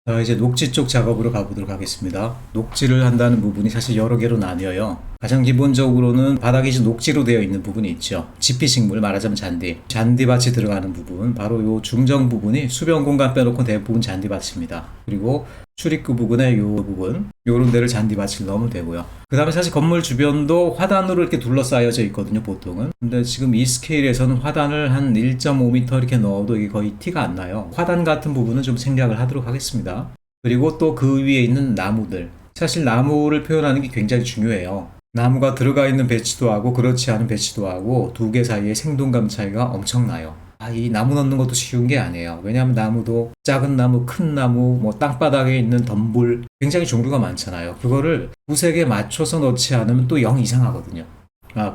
자, 이제 녹지 쪽 작업으로 가보도록 하겠습니다. 녹지를 한다는 부분이 사실 여러 개로 나뉘어요. 가장 기본적으로는 바닥이 이제 녹지로 되어 있는 부분이 있죠. 지피식물, 말하자면 잔디. 잔디밭이 들어가는 부분, 바로 요 중정 부분이 수변 공간 빼놓고 대부분 잔디밭입니다. 그리고 출입구 부분에 요 부분, 요런 데를 잔디밭을 넣으면 되고요. 그 다음에 사실 건물 주변도 화단으로 이렇게 둘러싸여져 있거든요, 보통은. 근데 지금 이 스케일에서는 화단을 한 1.5m 이렇게 넣어도 이게 거의 티가 안 나요. 화단 같은 부분은 좀 생략을 하도록 하겠습니다. 그리고 또 그 위에 있는 나무들. 사실 나무를 표현하는 게 굉장히 중요해요. 나무가 들어가 있는 배치도 하고 그렇지 않은 배치도 하고 두 개 사이의 생동감 차이가 엄청나요. 이 나무 넣는 것도 쉬운 게 아니에요. 왜냐하면 나무도 작은 나무, 큰 나무, 뭐 땅바닥에 있는 덤불 굉장히 종류가 많잖아요. 그거를 구색에 맞춰서 넣지 않으면 또 영 이상하거든요.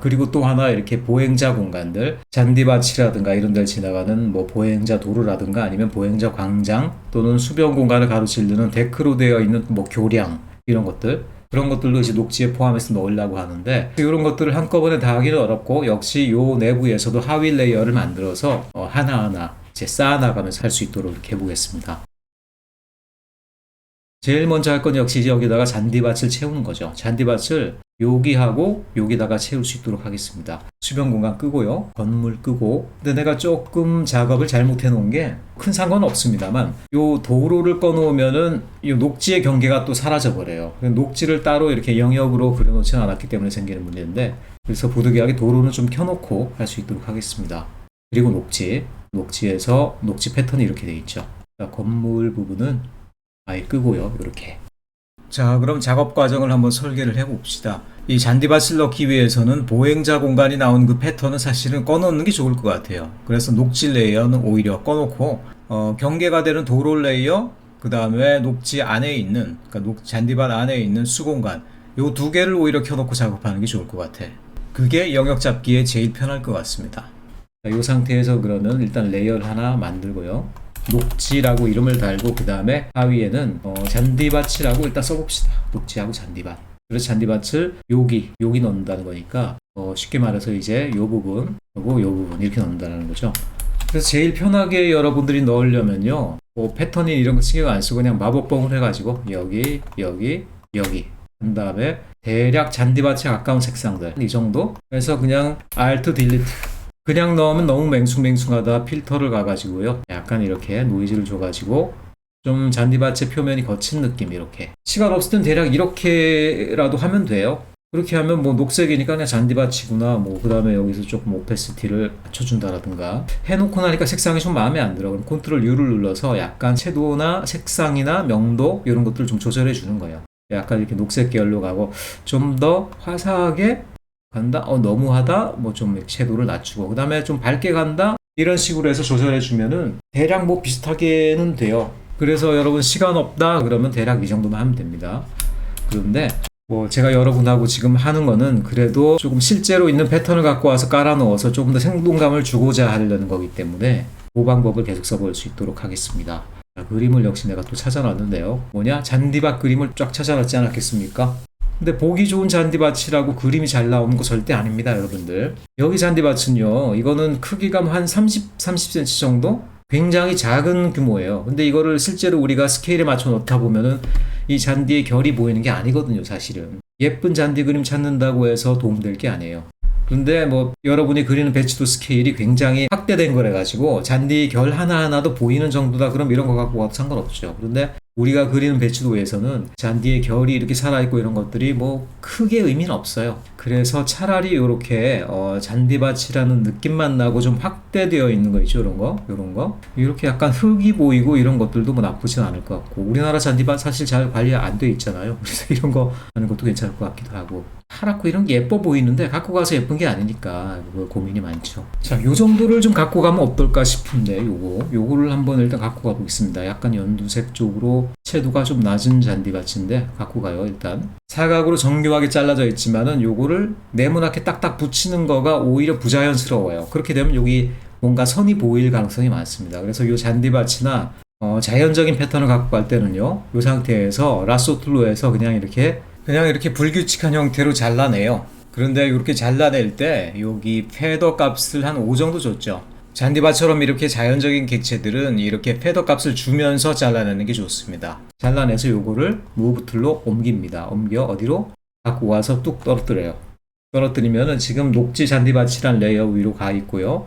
그리고 또 하나 이렇게 보행자 공간들, 잔디밭이라든가 이런 데를 지나가는 뭐 보행자 도로라든가 아니면 보행자 광장 또는 수변 공간을 가로지르는 데크로 되어 있는 뭐 교량 이런 것들, 그런 것들도 이제 녹지에 포함해서 넣으려고 하는데 이런 것들을 한꺼번에 다 하기는 어렵고 역시 요 내부에서도 하위 레이어를 만들어서 하나하나 이제 쌓아나가면서 할 수 있도록 이렇게 해보겠습니다. 제일 먼저 할 건 역시 여기다가 잔디밭을 채우는 거죠. 잔디밭을 여기하고 여기다가 채울 수 있도록 하겠습니다. 수변 공간 끄고요. 건물 끄고. 근데 내가 조금 작업을 잘못해 놓은 게 큰 상관은 없습니다만 요 도로를 꺼 놓으면은 이 녹지의 경계가 또 사라져 버려요. 녹지를 따로 이렇게 영역으로 그려 놓지는 않았기 때문에 생기는 문제인데, 그래서 부득이하게 도로는 좀 켜놓고 할 수 있도록 하겠습니다. 그리고 녹지에서 녹지 패턴이 이렇게 되어 있죠. 건물 부분은 아예 끄고요. 이렇게. 자, 그럼 작업 과정을 한번 설계를 해봅시다. 이 잔디밭을 넣기 위해서는 보행자 공간이 나오는 그 패턴은 사실은 꺼놓는 게 좋을 것 같아요. 그래서 녹지 레이어는 오히려 꺼놓고 경계가 되는 도로 레이어, 그 다음에 녹지 안에 있는, 그러니까 잔디밭 안에 있는 수공간, 요 두 개를 오히려 켜놓고 작업하는 게 좋을 것 같아. 그게 영역 잡기에 제일 편할 것 같습니다. 자, 이 상태에서 그러면 일단 레이어를 하나 만들고요. 녹지라고 이름을 달고 그 다음에 하위에는 잔디밭이라고 일단 써봅시다. 녹지하고 잔디밭. 그래서 잔디밭을 여기 넣는다는 거니까 쉽게 말해서 이제 요 부분 그리고 요 부분 이렇게 넣는다는 거죠. 그래서 제일 편하게 여러분들이 넣으려면요, 뭐 패턴이 이런 거 신경 안 쓰고 그냥 마법봉을 해가지고 여기 한 다음에 대략 잔디밭에 가까운 색상들 이 정도. 그래서 그냥 Alt Delete. 그냥 넣으면 너무 맹숭맹숭하다. 필터를 가가지고요, 약간 이렇게 노이즈를 줘가지고 좀 잔디밭의 표면이 거친 느낌. 이렇게 시간 없을 땐 대략 이렇게라도 하면 돼요. 그렇게 하면 뭐 녹색이니까 그냥 잔디밭이구나, 뭐 그 다음에 여기서 조금 오페시티를 맞춰준다라든가 해놓고 나니까 색상이 좀 마음에 안 들어. 그럼 컨트롤 U를 눌러서 약간 채도나 색상이나 명도 이런 것들을 좀 조절해 주는 거예요. 약간 이렇게 녹색 계열로 가고 좀 더 화사하게 간다? 너무하다? 뭐 좀 섀도우를 낮추고, 그 다음에 좀 밝게 간다? 이런 식으로 해서 조절해주면은 대략 뭐 비슷하게는 돼요. 그래서 여러분 시간 없다? 그러면 대략 이 정도만 하면 됩니다. 그런데 뭐 제가 여러분하고 지금 하는 거는 그래도 조금 실제로 있는 패턴을 갖고 와서 깔아 넣어서 조금 더 생동감을 주고자 하려는 거기 때문에 그 방법을 계속 써볼 수 있도록 하겠습니다. 자, 그림을 역시 내가 또 찾아놨는데요. 뭐냐? 잔디밭 그림을 쫙 찾아놨지 않았겠습니까? 근데 보기 좋은 잔디밭이라고 그림이 잘 나오는 거 절대 아닙니다, 여러분들. 여기 잔디밭은요, 이거는 크기가 한 30cm 정도? 굉장히 작은 규모예요. 근데 이거를 실제로 우리가 스케일에 맞춰 놓다 보면은 이 잔디의 결이 보이는 게 아니거든요, 사실은. 예쁜 잔디 그림 찾는다고 해서 도움될 게 아니에요. 그런데 뭐 여러분이 그리는 배치도 스케일이 굉장히 확대된 거래 가지고 잔디 결 하나하나도 보이는 정도다, 그럼 이런 거 갖고 와도 상관없죠. 그런데 우리가 그리는 배치도에서는 잔디의 결이 이렇게 살아있고 이런 것들이 뭐 크게 의미는 없어요. 그래서 차라리 이렇게 잔디밭이라는 느낌만 나고 좀 확대되어 있는 거 있죠, 이런 거 이렇게 약간 흙이 보이고 이런 것들도 뭐 나쁘진 않을 것 같고, 우리나라 잔디밭 사실 잘 관리 안 돼 있잖아요. 그래서 이런 거 하는 것도 괜찮을 것 같기도 하고, 파랗고 이런 게 예뻐 보이는데 갖고 가서 예쁜 게 아니니까 그거 고민이 많죠. 자, 요 정도를 좀 갖고 가면 어떨까 싶은데 요거를 한번 일단 갖고 가 보겠습니다. 약간 연두색 쪽으로 채도가 좀 낮은 잔디밭인데 갖고 가요. 일단 사각으로 정교하게 잘라져 있지만은 요거를 네모나게 딱딱 붙이는 거가 오히려 부자연스러워요. 그렇게 되면 여기 뭔가 선이 보일 가능성이 많습니다. 그래서 요 잔디밭이나 자연적인 패턴을 갖고 갈 때는요, 요 상태에서 라쏘 툴로에서 그냥 이렇게 불규칙한 형태로 잘라내요. 그런데 이렇게 잘라낼 때 여기 패더 값을 한 5 정도 줬죠. 잔디밭처럼 이렇게 자연적인 객체들은 이렇게 패더 값을 주면서 잘라내는 게 좋습니다. 잘라내서 요거를 무브 툴로 옮깁니다. 옮겨 어디로? 갖고 와서 뚝 떨어뜨려요. 떨어뜨리면은 지금 녹지 잔디밭이란 레이어 위로 가 있고요.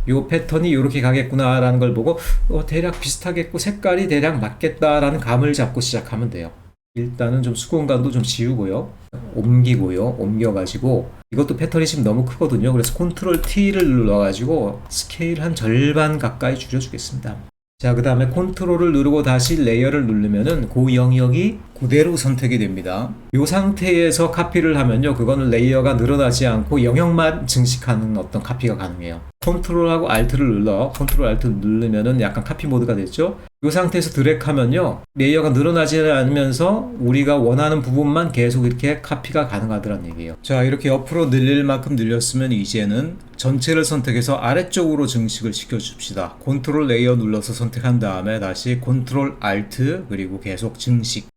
요 패턴이 이렇게 가겠구나라는 걸 보고 대략 비슷하겠고 색깔이 대략 맞겠다라는 감을 잡고 시작하면 돼요. 일단은 좀 수공간도 좀 지우고요. 옮기고요. 옮겨가지고 이것도 패턴이 지금 너무 크거든요. 그래서 컨트롤 T를 눌러가지고 스케일 한 절반 가까이 줄여주겠습니다. 자, 그 다음에 컨트롤을 누르고 다시 레이어를 누르면은 그 영역이 그대로 선택이 됩니다. 이 상태에서 카피를 하면요, 그거는 레이어가 늘어나지 않고 영역만 증식하는 어떤 카피가 가능해요. 컨트롤하고 Alt를 눌러, 컨트롤 Alt 누르면은 약간 카피 모드가 됐죠. 이 상태에서 드래그하면요, 레이어가 늘어나지 않으면서 우리가 원하는 부분만 계속 이렇게 카피가 가능하더란 얘기예요. 자, 이렇게 옆으로 늘릴 만큼 늘렸으면 이제는 전체를 선택해서 아래쪽으로 증식을 시켜줍시다. 컨트롤 레이어 눌러서 선택한 다음에 다시 컨트롤 Alt 그리고 계속 증식.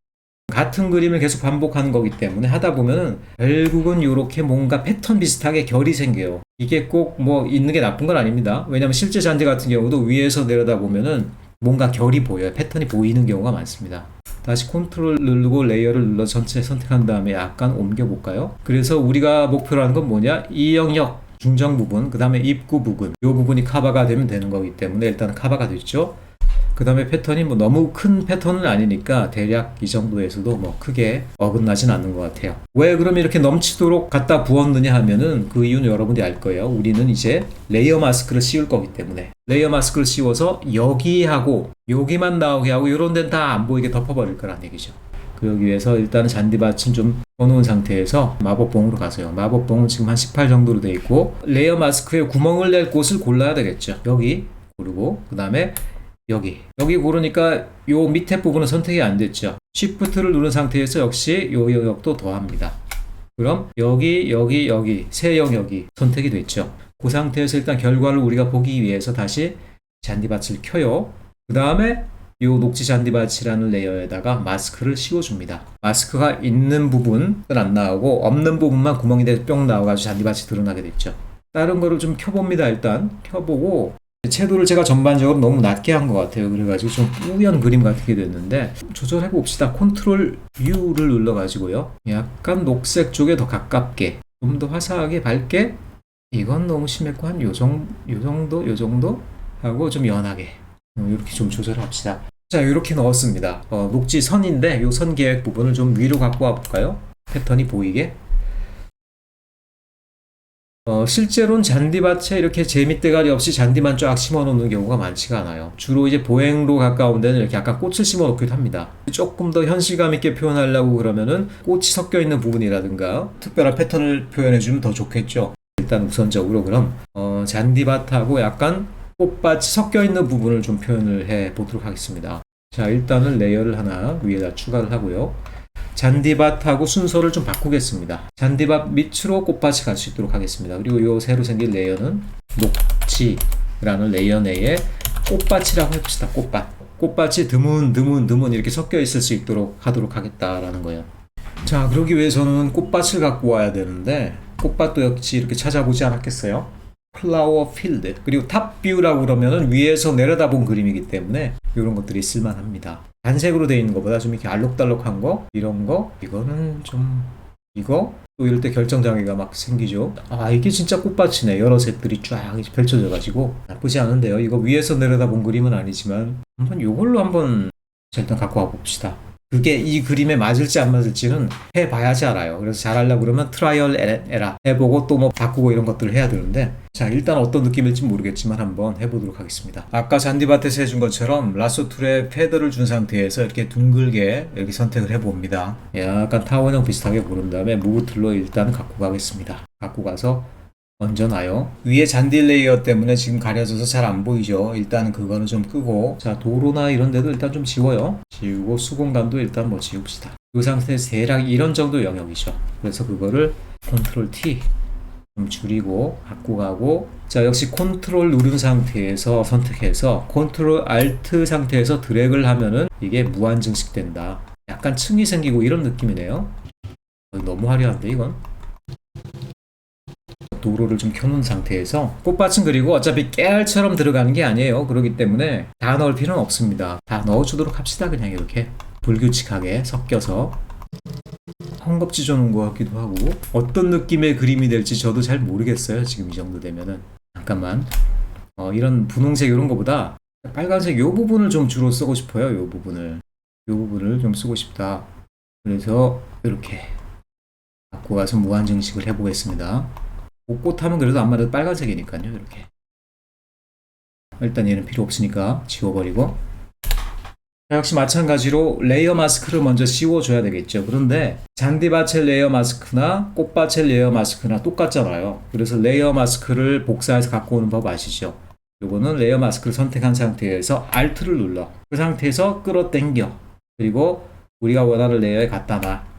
같은 그림을 계속 반복하는 거기 때문에 하다 보면은 결국은 이렇게 뭔가 패턴 비슷하게 결이 생겨요. 이게 꼭 뭐 있는 게 나쁜 건 아닙니다. 왜냐면 실제 잔디 같은 경우도 위에서 내려다 보면은 뭔가 결이 보여요. 패턴이 보이는 경우가 많습니다. 다시 컨트롤 누르고 레이어를 눌러 전체 선택한 다음에 약간 옮겨 볼까요? 그래서 우리가 목표로 하는 건 뭐냐? 이 영역 중정 부분, 그 다음에 입구 부분, 이 부분이 커버가 되면 되는 거기 때문에 일단 커버가 됐죠. 그 다음에 패턴이 뭐 너무 큰 패턴은 아니니까 대략 이 정도에서도 뭐 크게 어긋나진 않는 것 같아요. 왜 그럼 이렇게 넘치도록 갖다 부었느냐 하면은 그 이유는 여러분들이 알 거예요. 우리는 이제 레이어 마스크를 씌울 거기 때문에 레이어 마스크를 씌워서 여기하고 여기만 나오게 하고 이런 데는 다 안 보이게 덮어버릴 거란 얘기죠. 그러기 위해서 일단은 잔디밭은 좀 꺼놓은 상태에서 마법봉으로 가세요. 마법봉은 지금 한 18 정도로 돼 있고 레이어 마스크에 구멍을 낼 곳을 골라야 되겠죠. 여기 고르고 그 다음에 여기 고르니까 요 밑에 부분은 선택이 안 됐죠. Shift를 누른 상태에서 역시 요 영역도 더합니다. 그럼 여기 세 영역이 선택이 됐죠. 그 상태에서 일단 결과를 우리가 보기 위해서 다시 잔디밭을 켜요. 그 다음에 요 녹지 잔디밭이라는 레이어에다가 마스크를 씌워줍니다. 마스크가 있는 부분은 안 나오고 없는 부분만 구멍이 돼서 뿅 나와가지고 잔디밭이 드러나게 됐죠. 다른 거를 좀 켜봅니다. 일단 켜보고 채도를 제가 전반적으로 너무 낮게 한 것 같아요. 그래가지고 좀 뿌연 그림 같게 됐는데 조절해 봅시다. 컨트롤 U를 눌러가지고요. 약간 녹색 쪽에 더 가깝게 좀 더 화사하게 밝게 이건 너무 심했고 한 요 정도 하고 좀 연하게 이렇게 좀 조절합시다. 자, 이렇게 넣었습니다. 녹지 선인데 요 선 계획 부분을 좀 위로 갖고 와 볼까요? 패턴이 보이게. 실제로는 잔디밭에 이렇게 재밌대가리 없이 잔디만 쫙 심어 놓는 경우가 많지가 않아요. 주로 이제 보행로 가까운 데는 이렇게 약간 꽃을 심어 놓기도 합니다. 조금 더 현실감 있게 표현하려고 그러면은 꽃이 섞여 있는 부분이라든가 특별한 패턴을 표현해 주면 더 좋겠죠. 일단 우선적으로 그럼 잔디밭하고 약간 꽃밭이 섞여 있는 부분을 좀 표현을 해 보도록 하겠습니다. 자, 일단은 레이어를 하나 위에다 추가를 하고요. 잔디밭하고 순서를 좀 바꾸겠습니다. 잔디밭 밑으로 꽃밭이 갈 수 있도록 하겠습니다. 그리고 요 새로 생긴 레이어는 녹지라는 레이어 내에 꽃밭이라고 해봅시다. 꽃밭이 드문 이렇게 섞여 있을 수 있도록 하도록 하겠다라는 거예요. 자, 그러기 위해서는 꽃밭을 갖고 와야 되는데 꽃밭도 역시 이렇게 찾아보지 않았겠어요? 플라워 필드 그리고 탑 뷰라고 그러면은 위에서 내려다본 그림이기 때문에 이런 것들이 쓸만합니다. 단색으로 되어 있는 것보다 좀 이렇게 알록달록한 거 이런 거 이거는 좀 이거 또 이럴 때 결정장애가 막 생기죠. 아, 이게 진짜 꽃밭이네. 여러 색들이 쫙 펼쳐져 가지고 나쁘지 않은데요. 이거 위에서 내려다본 그림은 아니지만 한번 요걸로 한번 일단 갖고 와 봅시다. 그게 이 그림에 맞을지 안 맞을지는 해봐야지 알아요. 그래서 잘하려고 그러면 트라이얼 에라 해보고 또 뭐 바꾸고 이런 것들을 해야 되는데 자, 일단 어떤 느낌일지 모르겠지만 한번 해보도록 하겠습니다. 아까 잔디밭에서 해준 것처럼 라sso 툴에 패드를 준 상태에서 이렇게 둥글게 이렇게 선택을 해봅니다. 약간 타원형 비슷하게 고른 다음에 무브 툴로 일단 갖고 가겠습니다. 갖고 가서 얹어놔요. 위에 잔디 레이어 때문에 지금 가려져서 잘 안 보이죠. 일단 그거는 좀 끄고 자, 도로나 이런 데도 일단 좀 지워요. 지우고 수공간도 일단 뭐 지웁시다. 이 상태에서 대략 이런 정도 영역이죠. 그래서 그거를 컨트롤 T 좀 줄이고 갖고 가고 자, 역시 컨트롤 누른 상태에서 선택해서 컨트롤 Alt 상태에서 드래그를 하면은 이게 무한 증식된다. 약간 층이 생기고 이런 느낌이네요. 너무 화려한데 이건? 도로를 좀 켜놓은 상태에서 꽃밭은 그리고 어차피 깨알처럼 들어가는 게 아니에요. 그렇기 때문에 다 넣을 필요는 없습니다. 다 넣어주도록 합시다. 그냥 이렇게 불규칙하게 섞여서 헝겊 놓은 것 같기도 하고 어떤 느낌의 그림이 될지 저도 잘 모르겠어요. 지금 이 정도 되면은 잠깐만 이런 분홍색 이런 거보다 빨간색 요 부분을 좀 주로 쓰고 싶어요. 요 부분을 좀 쓰고 싶다. 그래서 이렇게 갖고 가서 무한 증식을 해보겠습니다. 꽃하면 그래도 아무래도 빨간색이니까요. 이렇게 일단 얘는 필요 없으니까 지워버리고 역시 마찬가지로 레이어 마스크를 먼저 씌워줘야 되겠죠. 그런데 잔디밭의 레이어 마스크나 꽃밭의 레이어 마스크나 똑같잖아요. 그래서 레이어 마스크를 복사해서 갖고 오는 법 아시죠? 요거는 레이어 마스크를 선택한 상태에서 Alt를 눌러 그 상태에서 끌어당겨 그리고 우리가 원하는 레이어에 갖다 놔.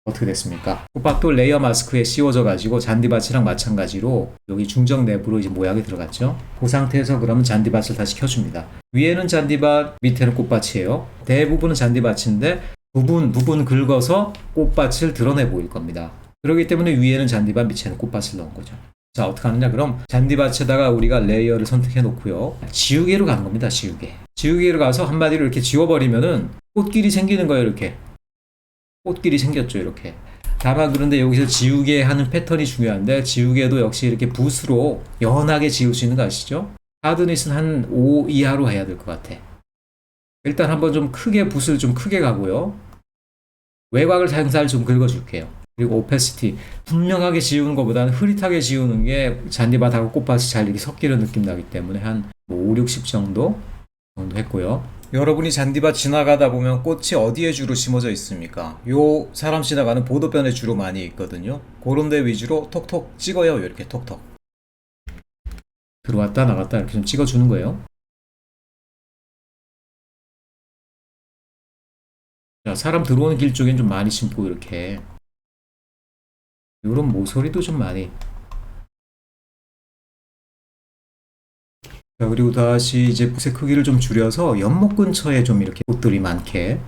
어떻게 됐습니까? 꽃밭도 레이어 마스크에 씌워져 가지고 잔디밭이랑 마찬가지로 여기 중정 내부로 이제 모양이 들어갔죠. 그 상태에서 그러면 잔디밭을 다시 켜줍니다. 위에는 잔디밭, 밑에는 꽃밭이에요. 대부분은 잔디밭인데 부분 긁어서 꽃밭을 드러내 보일 겁니다. 그렇기 때문에 위에는 잔디밭, 밑에는 꽃밭을 넣은 거죠. 자, 어떻게 하느냐? 그럼 잔디밭에다가 우리가 레이어를 선택해 놓고요. 지우개로 가는 겁니다. 지우개로 가서 한마디로 이렇게 지워버리면은 꽃길이 생기는 거예요. 이렇게. 꽃길이 생겼죠. 이렇게. 다만 그런데 여기서 지우개 하는 패턴이 중요한데 지우개도 역시 이렇게 붓으로 연하게 지울 수 있는 거 아시죠? 하드닛은 한 5 이하로 해야 될 것 같아. 일단 한번 좀 크게 붓을 좀 크게 가고요. 외곽을 살살 좀 긁어줄게요. 그리고 오페시티 분명하게 지우는 것보다는 흐릿하게 지우는 게 잔디밭하고 꽃밭이 잘 이렇게 섞이는 느낌 나기 때문에 한 5, 60 정도 했고요. 여러분이 잔디밭 지나가다 보면 꽃이 어디에 주로 심어져 있습니까? 요 사람 지나가는 보도변에 주로 많이 있거든요. 그런 데 위주로 톡톡 찍어요. 이렇게 톡톡 들어왔다 나갔다 이렇게 좀 찍어주는 거예요. 자, 사람 들어오는 길 쪽엔 좀 많이 심고 이렇게 요런 모서리도 좀 많이. 자, 그리고 다시 이제 붓의 크기를 좀 줄여서 연못 근처에 좀 이렇게 꽃들이 많게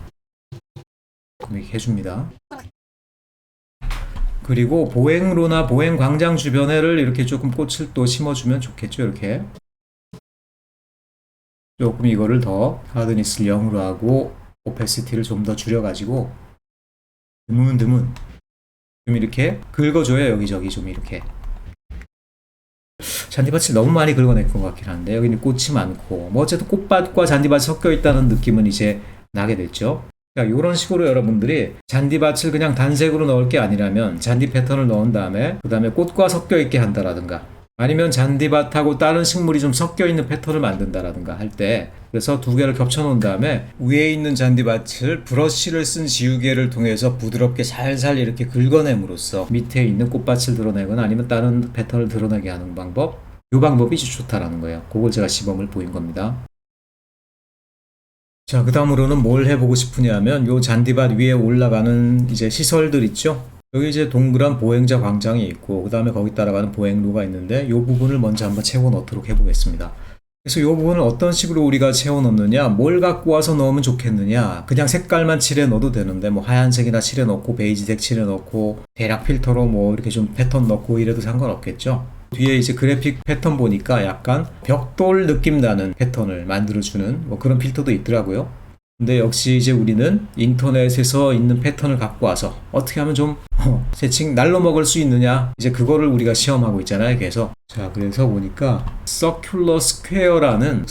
이렇게 해줍니다. 그리고 보행로나 보행광장 주변에를 이렇게 조금 꽃을 또 심어주면 좋겠죠. 이렇게 조금 이거를 더 하드니스를 0으로 하고 오페시티를 좀 더 줄여가지고 드문드문 좀 이렇게 긁어줘요. 여기저기 좀 이렇게. 잔디밭을 너무 많이 긁어낼 것 같긴 한데 여기는 꽃이 많고 뭐 어쨌든 꽃밭과 잔디밭이 섞여 있다는 느낌은 이제 나게 됐죠. 그러니까 이런 식으로 여러분들이 잔디밭을 그냥 단색으로 넣을 게 아니라면 잔디 패턴을 넣은 다음에 그 다음에 꽃과 섞여 있게 한다라든가 아니면 잔디밭하고 다른 식물이 좀 섞여 있는 패턴을 만든다라든가 할 때 그래서 두 개를 겹쳐 놓은 다음에 위에 있는 잔디밭을 브러쉬를 쓴 지우개를 통해서 부드럽게 살살 이렇게 긁어냄으로써 밑에 있는 꽃밭을 드러내거나 아니면 다른 패턴을 드러내게 하는 방법, 이 방법이 좋다라는 거예요. 그걸 제가 시범을 보인 겁니다. 자, 그 다음으로는 뭘 해보고 싶으냐면 요 잔디밭 위에 올라가는 이제 시설들 있죠. 여기 이제 동그란 보행자 광장이 있고 그 다음에 거기 따라가는 보행로가 있는데 이 부분을 먼저 한번 채워 넣도록 해보겠습니다. 그래서 이 부분을 어떤 식으로 우리가 채워 넣느냐, 뭘 갖고 와서 넣으면 좋겠느냐, 그냥 색깔만 칠해 넣어도 되는데 뭐 하얀색이나 칠해 넣고 베이지색 칠해 넣고 대략 필터로 뭐 이렇게 좀 패턴 넣고 이래도 상관없겠죠. 뒤에 이제 그래픽 패턴 보니까 약간 벽돌 느낌 나는 패턴을 만들어주는 뭐 그런 필터도 있더라고요. 근데 역시 이제 우리는 인터넷에서 있는 패턴을 갖고 와서 어떻게 하면 좀 세칭 날로 먹을 수 있느냐 이제 그거를 우리가 시험하고 있잖아요. 그래서 자, 그래서 보니까 Circular Square라는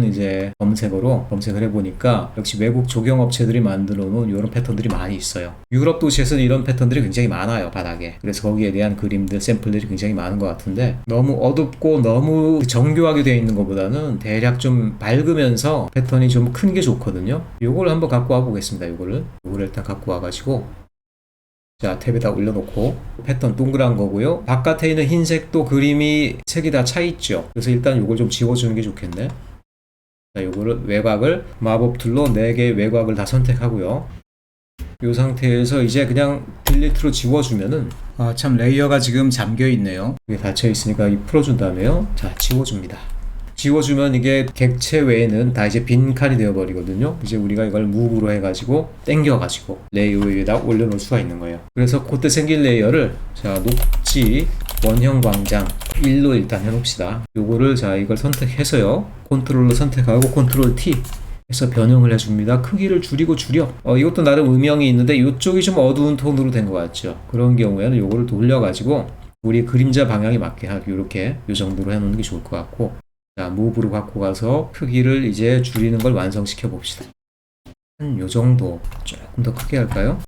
이제 검색어로 검색을 해보니까 역시 외국 조경업체들이 만들어 놓은 이런 패턴들이 많이 있어요. 유럽 도시에서는 이런 패턴들이 굉장히 많아요. 바닥에. 그래서 거기에 대한 그림들 샘플들이 굉장히 많은 것 같은데 너무 어둡고 너무 정교하게 되어 있는 것보다는 대략 좀 밝으면서 패턴이 좀 큰 게 좋거든요. 요걸 한번 갖고 와 보겠습니다. 요거를 일단 갖고 와가지고 자, 탭에다 올려놓고 패턴 동그란 거고요. 바깥에 있는 흰색도 그림이 색이 다 차 있죠. 그래서 일단 요걸 좀 지워주는 게 좋겠네. 자, 요거를 외곽을 마법 툴로 4개의 외곽을 다 선택하고요. 이 상태에서 이제 그냥 딜리트로 지워주면은 참 레이어가 지금 잠겨 있네요. 이게 닫혀 있으니까 풀어준 다음에요. 자, 지워줍니다. 지워주면 이게 객체 외에는 다 이제 빈 칸이 되어버리거든요. 이제 우리가 이걸 무브로 해가지고 당겨가지고 레이어 위에다 올려놓을 수가 있는 거예요. 그래서 그때 생긴 레이어를 자, 녹지 원형 광장 1로 일단 해놓읍시다. 요거를 자 이걸 선택해서요. 컨트롤로 선택하고 컨트롤 T 해서 변형을 해줍니다. 크기를 줄이고 줄여. 이것도 나름 음영이 있는데 이쪽이 좀 어두운 톤으로 된 것 같죠. 그런 경우에는 요거를 돌려가지고 우리 그림자 방향에 맞게 하기 이렇게 요 정도로 해놓는 게 좋을 것 같고, 자 무브로 갖고 가서 크기를 이제 줄이는 걸 완성시켜 봅시다. 한 요 정도. 조금 더 크게 할까요?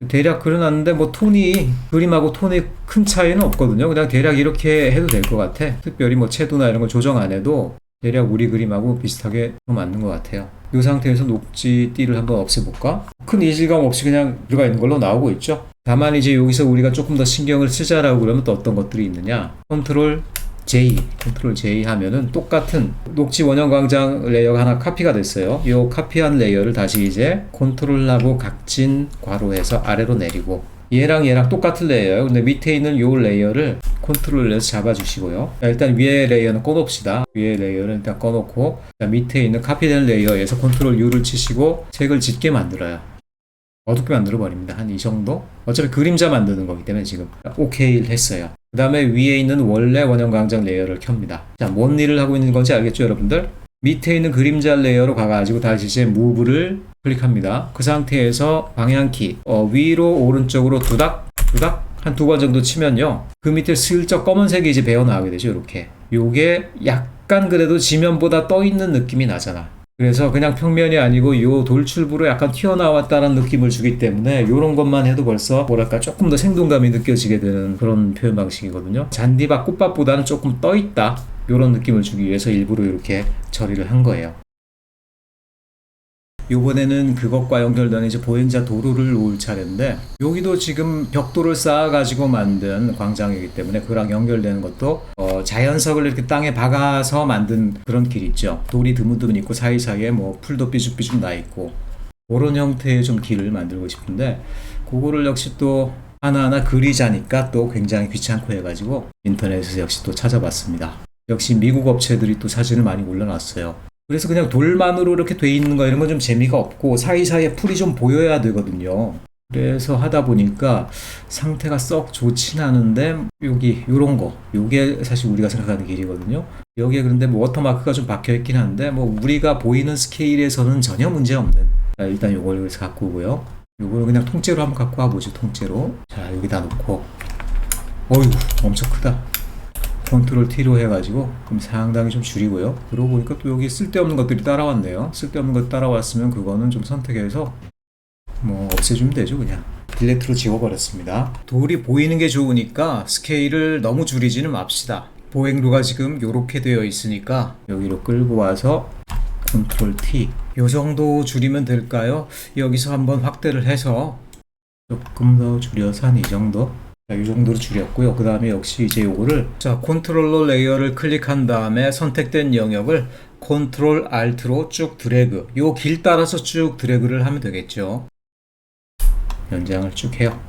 대략 그려놨는데 뭐 톤이 그림하고 톤이 큰 차이는 없거든요. 그냥 대략 이렇게 해도 될 것 같아. 특별히 뭐 채도나 이런 걸 조정 안 해도 대략 우리 그림하고 비슷하게 맞는 것 같아요. 이 상태에서 녹지띠를 한번 없애볼까? 큰 이질감 없이 그냥 들어가 있는 걸로 나오고 있죠. 다만 이제 여기서 우리가 조금 더 신경을 쓰자라고 그러면 또 어떤 것들이 있느냐? 컨트롤 J 하면은 똑같은 녹지 원형 광장 레이어가 하나 카피가 됐어요. 이 카피한 레이어를 다시 이제 컨트롤하고 각진 괄호해서 아래로 내리고, 얘랑 똑같은 레이어예요. 근데 밑에 있는 이 레이어를 컨트롤해서 잡아주시고요. 일단 위에 레이어는 꺼놓읍시다. 위에 레이어는 일단 꺼놓고, 밑에 있는 카피된 레이어에서 컨트롤 U를 치시고 색을 짙게 만들어요. 어둡게 만들어 버립니다. 한 이 정도? 어차피 그림자 만드는 거기 때문에 지금 OK를 했어요. 그 다음에 위에 있는 원래 원형 광장 레이어를 켭니다. 자, 뭔 일을 하고 있는 건지 알겠죠, 여러분들? 밑에 있는 그림자 레이어로 가가지고 다시 이제 무브를 클릭합니다. 그 상태에서 방향키 위로 오른쪽으로 두닥 한 두 번 정도 치면요, 그 밑에 슬쩍 검은색이 이제 배어 나오게 되죠. 이렇게 요게 약간 그래도 지면보다 떠 있는 느낌이 나잖아. 그래서 그냥 평면이 아니고 요 돌출부로 약간 튀어나왔다는 느낌을 주기 때문에 요런 것만 해도 벌써 뭐랄까 조금 더 생동감이 느껴지게 되는 그런 표현 방식이거든요. 잔디밭 꽃밭보다는 조금 떠있다, 요런 느낌을 주기 위해서 일부러 이렇게 처리를 한 거예요. 요번에는 그것과 연결된 이제 보행자 도로를 놓을 차례인데, 여기도 지금 벽돌을 쌓아가지고 만든 광장이기 때문에 그랑 연결되는 것도 자연석을 이렇게 땅에 박아서 만든 그런 길 있죠. 돌이 드문드문 있고 사이사이에 뭐 풀도 삐죽삐죽 나 있고, 그런 형태의 좀 길을 만들고 싶은데, 그거를 역시 또 하나하나 그리자니까 또 굉장히 귀찮고 해가지고 인터넷에서 역시 또 찾아봤습니다. 역시 미국 업체들이 또 사진을 많이 올려놨어요. 그래서 그냥 돌만으로 이렇게 돼 있는 거 이런 건 좀 재미가 없고 사이사이에 풀이 좀 보여야 되거든요. 그래서 하다 보니까 상태가 썩 좋진 않은데, 여기 요런 거, 요게 사실 우리가 생각하는 길이거든요. 여기에 그런데 뭐 워터마크가 좀 박혀 있긴 한데 뭐 우리가 보이는 스케일에서는 전혀 문제 없는, 일단 요걸 여기서 갖고 오고요. 요거는 그냥 통째로 한번 갖고 와보죠. 통째로. 자, 여기다 놓고, 어휴 엄청 크다. 컨트롤 T로 해가지고 그럼 상당히 좀 줄이고요. 그러고 보니까 또 여기 쓸데없는 것들이 따라왔네요. 쓸데없는 것 따라왔으면 그거는 좀 선택해서 뭐 없애주면 되죠. 그냥 딜레트로 지워버렸습니다. 돌이 보이는 게 좋으니까 스케일을 너무 줄이지는 맙시다. 보행로가 지금 요렇게 되어 있으니까 여기로 끌고 와서 컨트롤 T, 요 정도 줄이면 될까요? 여기서 한번 확대를 해서 조금 더 줄여서 한 이 정도, 이 정도로 줄였고요. 그 다음에 역시 이제 요거를, 자, 컨트롤러 레이어를 클릭한 다음에 선택된 영역을 컨트롤 Alt로 쭉 드래그, 요 길 따라서 쭉 드래그를 하면 되겠죠. 연장을 쭉 해요.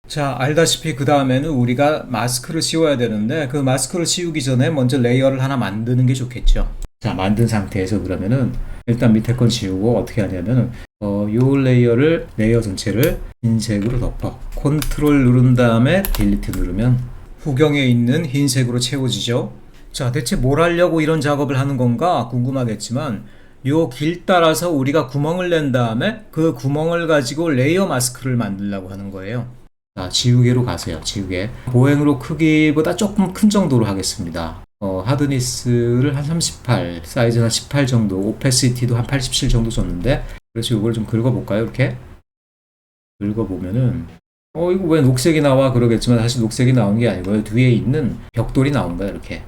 자, 알다시피 그 다음에는 우리가 마스크를 씌워야 되는데, 그 마스크를 씌우기 전에 먼저 레이어를 하나 만드는 게 좋겠죠. 자, 만든 상태에서 그러면은 일단 밑에 건 지우고 어떻게 하냐면은 요 레이어 전체를 흰색으로 덮어 컨트롤 누른 다음에 딜리트 누르면 후경에 있는 흰색으로 채워지죠. 자, 대체 뭘 하려고 이런 작업을 하는 건가 궁금하겠지만, 요 길 따라서 우리가 구멍을 낸 다음에 그 구멍을 가지고 레이어 마스크를 만들려고 하는 거예요. 자, 지우개로 가세요. 지우개. 보행로 크기보다 조금 큰 정도로 하겠습니다. 하드니스를 한 38, 사이즈는 한 18 정도, 오패시티도 한 87 정도 줬는데, 그래서 이걸 좀 긁어볼까요? 이렇게 긁어보면은 이거 왜 녹색이 나와 그러겠지만 사실 녹색이 나온 게 아니고요. 뒤에 있는 벽돌이 나온 거야. 이렇게.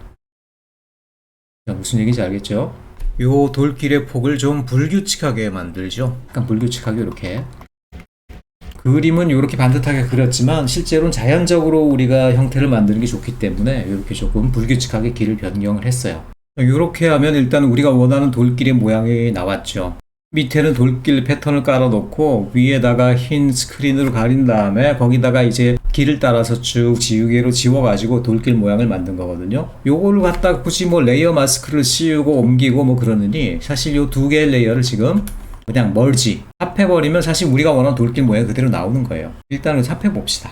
자, 무슨 얘기인지 알겠죠? 요 돌길의 폭을 좀 불규칙하게 만들죠. 약간 불규칙하게 이렇게. 그림은 이렇게 반듯하게 그렸지만 실제로는 자연적으로 우리가 형태를 만드는 게 좋기 때문에 이렇게 조금 불규칙하게 길을 변경을 했어요. 이렇게 하면 일단 우리가 원하는 돌길의 모양이 나왔죠. 밑에는 돌길 패턴을 깔아 놓고 위에다가 흰 스크린으로 가린 다음에 거기다가 이제 길을 따라서 쭉 지우개로 지워 가지고 돌길 모양을 만든 거거든요. 요거를 갖다 굳이 뭐 레이어 마스크를 씌우고 옮기고 뭐 그러느니 사실 요 두 개의 레이어를 지금 그냥 멀지 합해버리면 사실 우리가 원하는 돌길 모양이 그대로 나오는 거예요. 일단은 합해봅시다.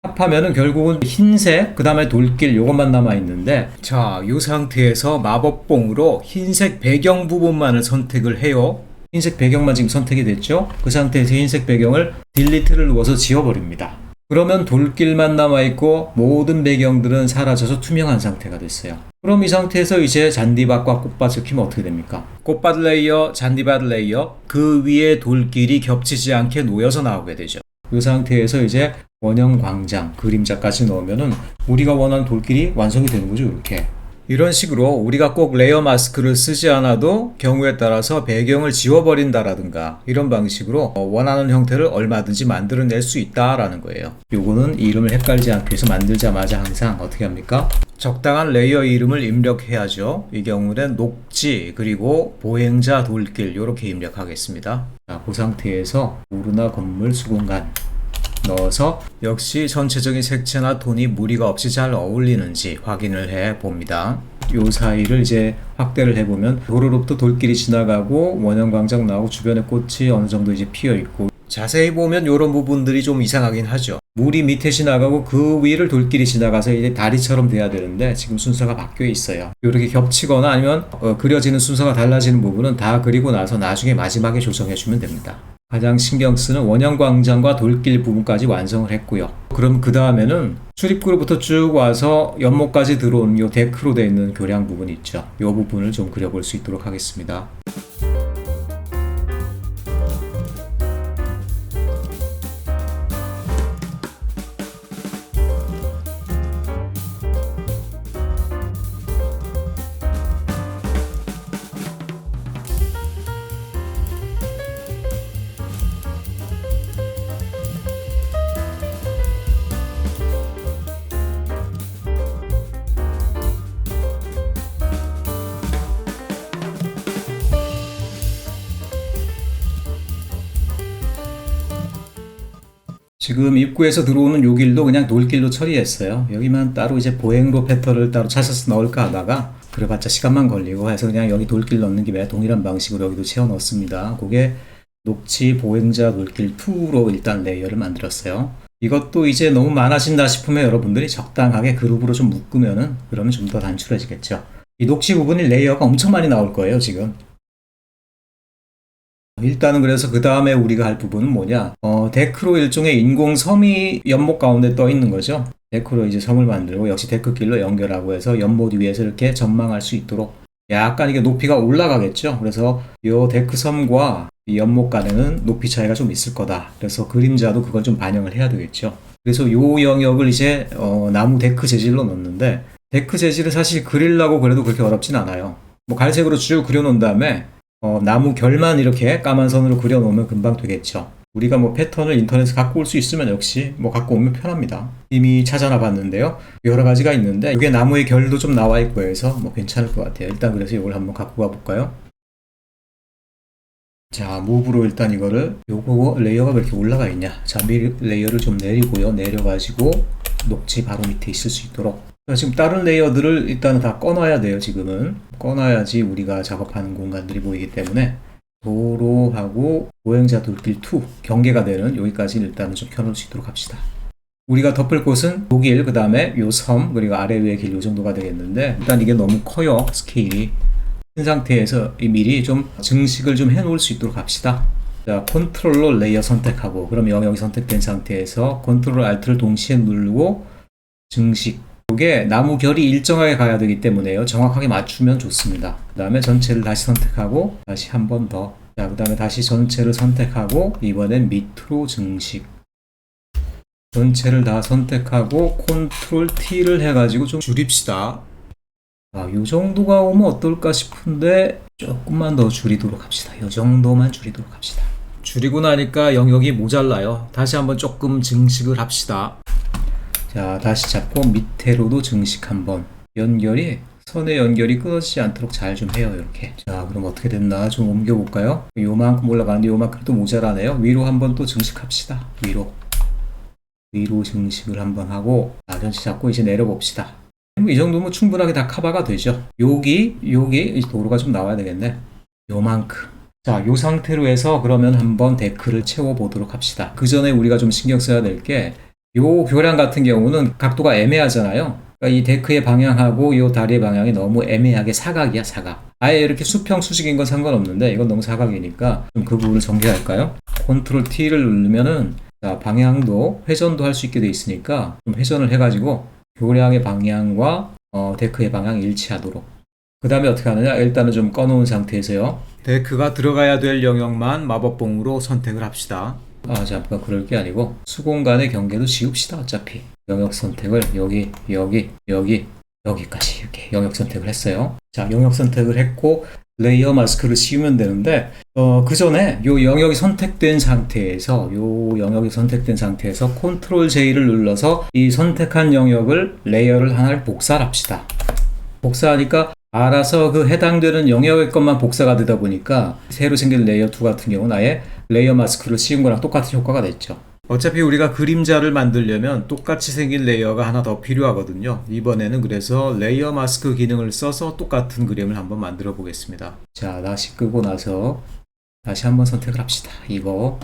합하면은 결국은 흰색, 그 다음에 돌길 요것만 남아있는데, 자, 이 상태에서 마법봉으로 흰색 배경 부분만을 선택을 해요. 흰색 배경만 지금 선택이 됐죠? 그 상태에서 흰색 배경을 딜리트를 누워서 지워버립니다. 그러면 돌길만 남아있고 모든 배경들은 사라져서 투명한 상태가 됐어요. 그럼 이 상태에서 이제 잔디밭과 꽃밭을 키면 어떻게 됩니까? 꽃밭 레이어, 잔디밭 레이어, 그 위에 돌길이 겹치지 않게 놓여서 나오게 되죠. 이 상태에서 이제 원형 광장, 그림자까지 넣으면은 우리가 원하는 돌길이 완성이 되는 거죠, 이렇게. 이런 식으로 우리가 꼭 레이어 마스크를 쓰지 않아도 경우에 따라서 배경을 지워버린다라든가 이런 방식으로 원하는 형태를 얼마든지 만들어낼 수 있다라는 거예요. 요거는 이름을 헷갈리지 않기 위해서 만들자마자 항상 어떻게 합니까? 적당한 레이어 이름을 입력해야죠. 이 경우는 녹지 그리고 보행자 돌길 이렇게 입력하겠습니다. 자, 그 상태에서 우르나 건물 수공간 넣어서 역시 전체적인 색채나 톤이 무리가 없이 잘 어울리는지 확인을 해 봅니다. 요 사이를 이제 확대를 해보면 도로로부터 돌길이 지나가고 원형광장 나오고 주변에 꽃이 어느 정도 이제 피어 있고, 자세히 보면 이런 부분들이 좀 이상하긴 하죠. 물이 밑에 지나가고 그 위를 돌길이 지나가서 이제 다리처럼 돼야 되는데 지금 순서가 바뀌어 있어요. 이렇게 겹치거나 아니면 그려지는 순서가 달라지는 부분은 다 그리고 나서 나중에 마지막에 조정해 주면 됩니다. 가장 신경 쓰는 원형 광장과 돌길 부분까지 완성을 했고요. 그럼 그 다음에는 출입구로부터 쭉 와서 연못까지 들어오는 이 데크로 되어 있는 교량 부분 있죠. 이 부분을 좀 그려볼 수 있도록 하겠습니다. 지금 입구에서 들어오는 요 길도 그냥 돌길로 처리했어요. 여기만 따로 이제 보행로 패턴을 따로 찾아서 넣을까 하다가 그래봤자 시간만 걸리고 해서 그냥 여기 돌길 넣는 김에 동일한 방식으로 여기도 채워 넣습니다. 그게 녹지 보행자 돌길 2로 일단 레이어를 만들었어요. 이것도 이제 너무 많아진다 싶으면 여러분들이 적당하게 그룹으로 좀 묶으면은 그러면 좀 더 단출해지겠죠. 이 녹지 부분이 레이어가 엄청 많이 나올 거예요, 지금. 일단은 그래서 그 다음에 우리가 할 부분은 뭐냐, 데크로 일종의 인공섬이 연못 가운데 떠 있는 거죠. 데크로 이제 섬을 만들고 역시 데크길로 연결하고 해서 연못 위에서 이렇게 전망할 수 있도록 약간 이게 높이가 올라가겠죠. 그래서 이 데크섬과 이 연못 간에는 높이 차이가 좀 있을 거다. 그래서 그림자도 그걸 좀 반영을 해야 되겠죠. 그래서 이 영역을 이제 나무 데크 재질로 넣는데, 데크 재질을 사실 그리려고 그래도 그렇게 어렵진 않아요. 뭐 갈색으로 쭉 그려놓은 다음에 나무 결만 이렇게 까만 선으로 그려놓으면 금방 되겠죠. 우리가 뭐 패턴을 인터넷에서 갖고 올 수 있으면 역시 뭐 갖고 오면 편합니다. 이미 찾아나 봤는데요. 여러 가지가 있는데 이게 나무의 결도 좀 나와 있고 해서 뭐 괜찮을 것 같아요. 일단 그래서 이걸 한번 갖고 가 볼까요? 자, 무브로 일단 이거를, 요거 레이어가 왜 이렇게 올라가 있냐. 자, 레이어를 좀 내리고요. 내려가지고 녹지 바로 밑에 있을 수 있도록. 지금 다른 레이어들을 일단은 다 꺼놔야 돼요. 지금은 꺼놔야지 우리가 작업하는 공간들이 보이기 때문에 도로하고 보행자 돌길 2 경계가 되는 여기까지 일단은 좀 켜놓을 수 있도록 합시다. 우리가 덮을 곳은 독일, 그 다음에 요 섬, 그리고 아래 위의 길 요 정도가 되겠는데, 일단 이게 너무 커요, 스케일이. 큰 상태에서 미리 좀 증식을 좀 해놓을 수 있도록 합시다. 자, 컨트롤러 레이어 선택하고, 그럼 영역이 선택된 상태에서 컨트롤 알트를 동시에 누르고 증식. 이게 나무 결이 일정하게 가야 되기 때문에요. 정확하게 맞추면 좋습니다. 그 다음에 전체를 다시 선택하고 다시 한 번 더. 자, 그 다음에 다시 전체를 선택하고 이번엔 밑으로 증식. 전체를 다 선택하고 컨트롤 T를 해가지고 좀 줄입시다. 이 정도가 오면 어떨까 싶은데 조금만 더 줄이도록 합시다. 이 정도만 줄이도록 합시다. 줄이고 나니까 영역이 모자라요. 다시 한번 조금 증식을 합시다. 자, 다시 잡고 밑으로도 증식 한번. 선의 연결이 끊어지지 않도록 잘 좀 해요, 이렇게. 자, 그럼 어떻게 됐나 좀 옮겨볼까요? 요만큼 올라가는데 요만큼 또 모자라네요. 위로 한번 또 증식합시다. 위로 증식을 한번 하고, 전체 잡고 이제 내려봅시다. 이 정도면 충분하게 다 커버가 되죠. 여기 도로가 좀 나와야 되겠네. 요만큼. 자, 요 상태로 해서 그러면 한번 데크를 채워보도록 합시다. 그 전에 우리가 좀 신경 써야 될 게, 요 교량 같은 경우는 각도가 애매하잖아요. 그러니까 이 데크의 방향하고 요 다리의 방향이 너무 애매하게 사각이야, 사각. 아예 이렇게 수평 수직인 건 상관없는데 이건 너무 사각이니까 좀 그 부분을 정리할까요? 컨트롤 T를 누르면은 자, 방향도 회전도 할 수 있게 돼 있으니까 좀 회전을 해가지고 교량의 방향과 데크의 방향이 일치하도록. 그 다음에 어떻게 하느냐? 일단은 좀 꺼놓은 상태에서요. 데크가 들어가야 될 영역만 마법봉으로 선택을 합시다. 잠깐 그럴 게 아니고 수공간의 경계도 지웁시다. 어차피 영역 선택을 여기까지 이렇게 영역 선택을 했어요. 자, 영역 선택을 했고 레이어 마스크를 씌우면 되는데 그 전에 요 영역이 선택된 상태에서 컨트롤 J를 눌러서 이 선택한 영역을 레이어를 하나를 복사를 합시다. 복사하니까 알아서 그 해당되는 영역의 것만 복사가 되다 보니까 새로 생긴 레이어 2 같은 경우는 아예 레이어 마스크를 씌운 거랑 똑같은 효과가 냈죠. 어차피 우리가 그림자를 만들려면 똑같이 생긴 레이어가 하나 더 필요하거든요. 이번에는 그래서 레이어 마스크 기능을 써서 똑같은 그림을 한번 만들어 보겠습니다. 자, 다시 끄고 나서 다시 한번 선택을 합시다. 이거.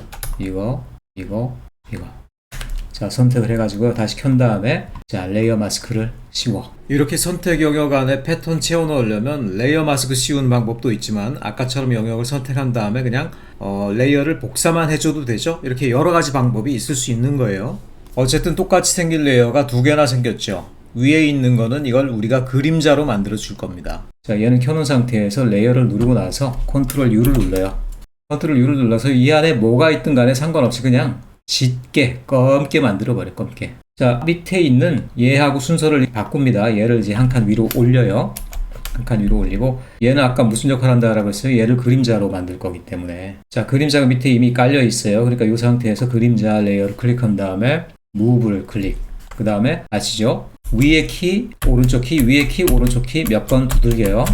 자, 선택을 해가지고 다시 켠 다음에 자, 레이어 마스크를 씌워. 이렇게 선택 영역 안에 패턴 채워 넣으려면 레이어 마스크 씌우는 방법도 있지만 아까처럼 영역을 선택한 다음에 그냥 레이어를 복사만 해줘도 되죠. 이렇게 여러 가지 방법이 있을 수 있는 거예요. 어쨌든 똑같이 생긴 레이어가 두 개나 생겼죠. 위에 있는 거는 이걸 우리가 그림자로 만들어 줄 겁니다. 자, 얘는 켜놓은 상태에서 레이어를 누르고 나서 컨트롤 U를 눌러요. 컨트롤 U를 눌러서 이 안에 뭐가 있든 간에 상관없이 그냥 짙게 검게 만들어 버려. 검게. 자, 밑에 있는 얘하고 순서를 바꿉니다. 얘를 이제 한 칸 위로 올려요. 한 칸 위로 올리고 얘는 아까 무슨 역할을 한다라고 했어요? 얘를 그림자로 만들 거기 때문에. 자, 그림자가 밑에 이미 깔려 있어요. 그러니까 이 상태에서 그림자 레이어를 클릭한 다음에 무브를 클릭. 그 다음에 아시죠? 위에 키, 오른쪽 키, 위에 키, 오른쪽 키 몇 번 두들겨요.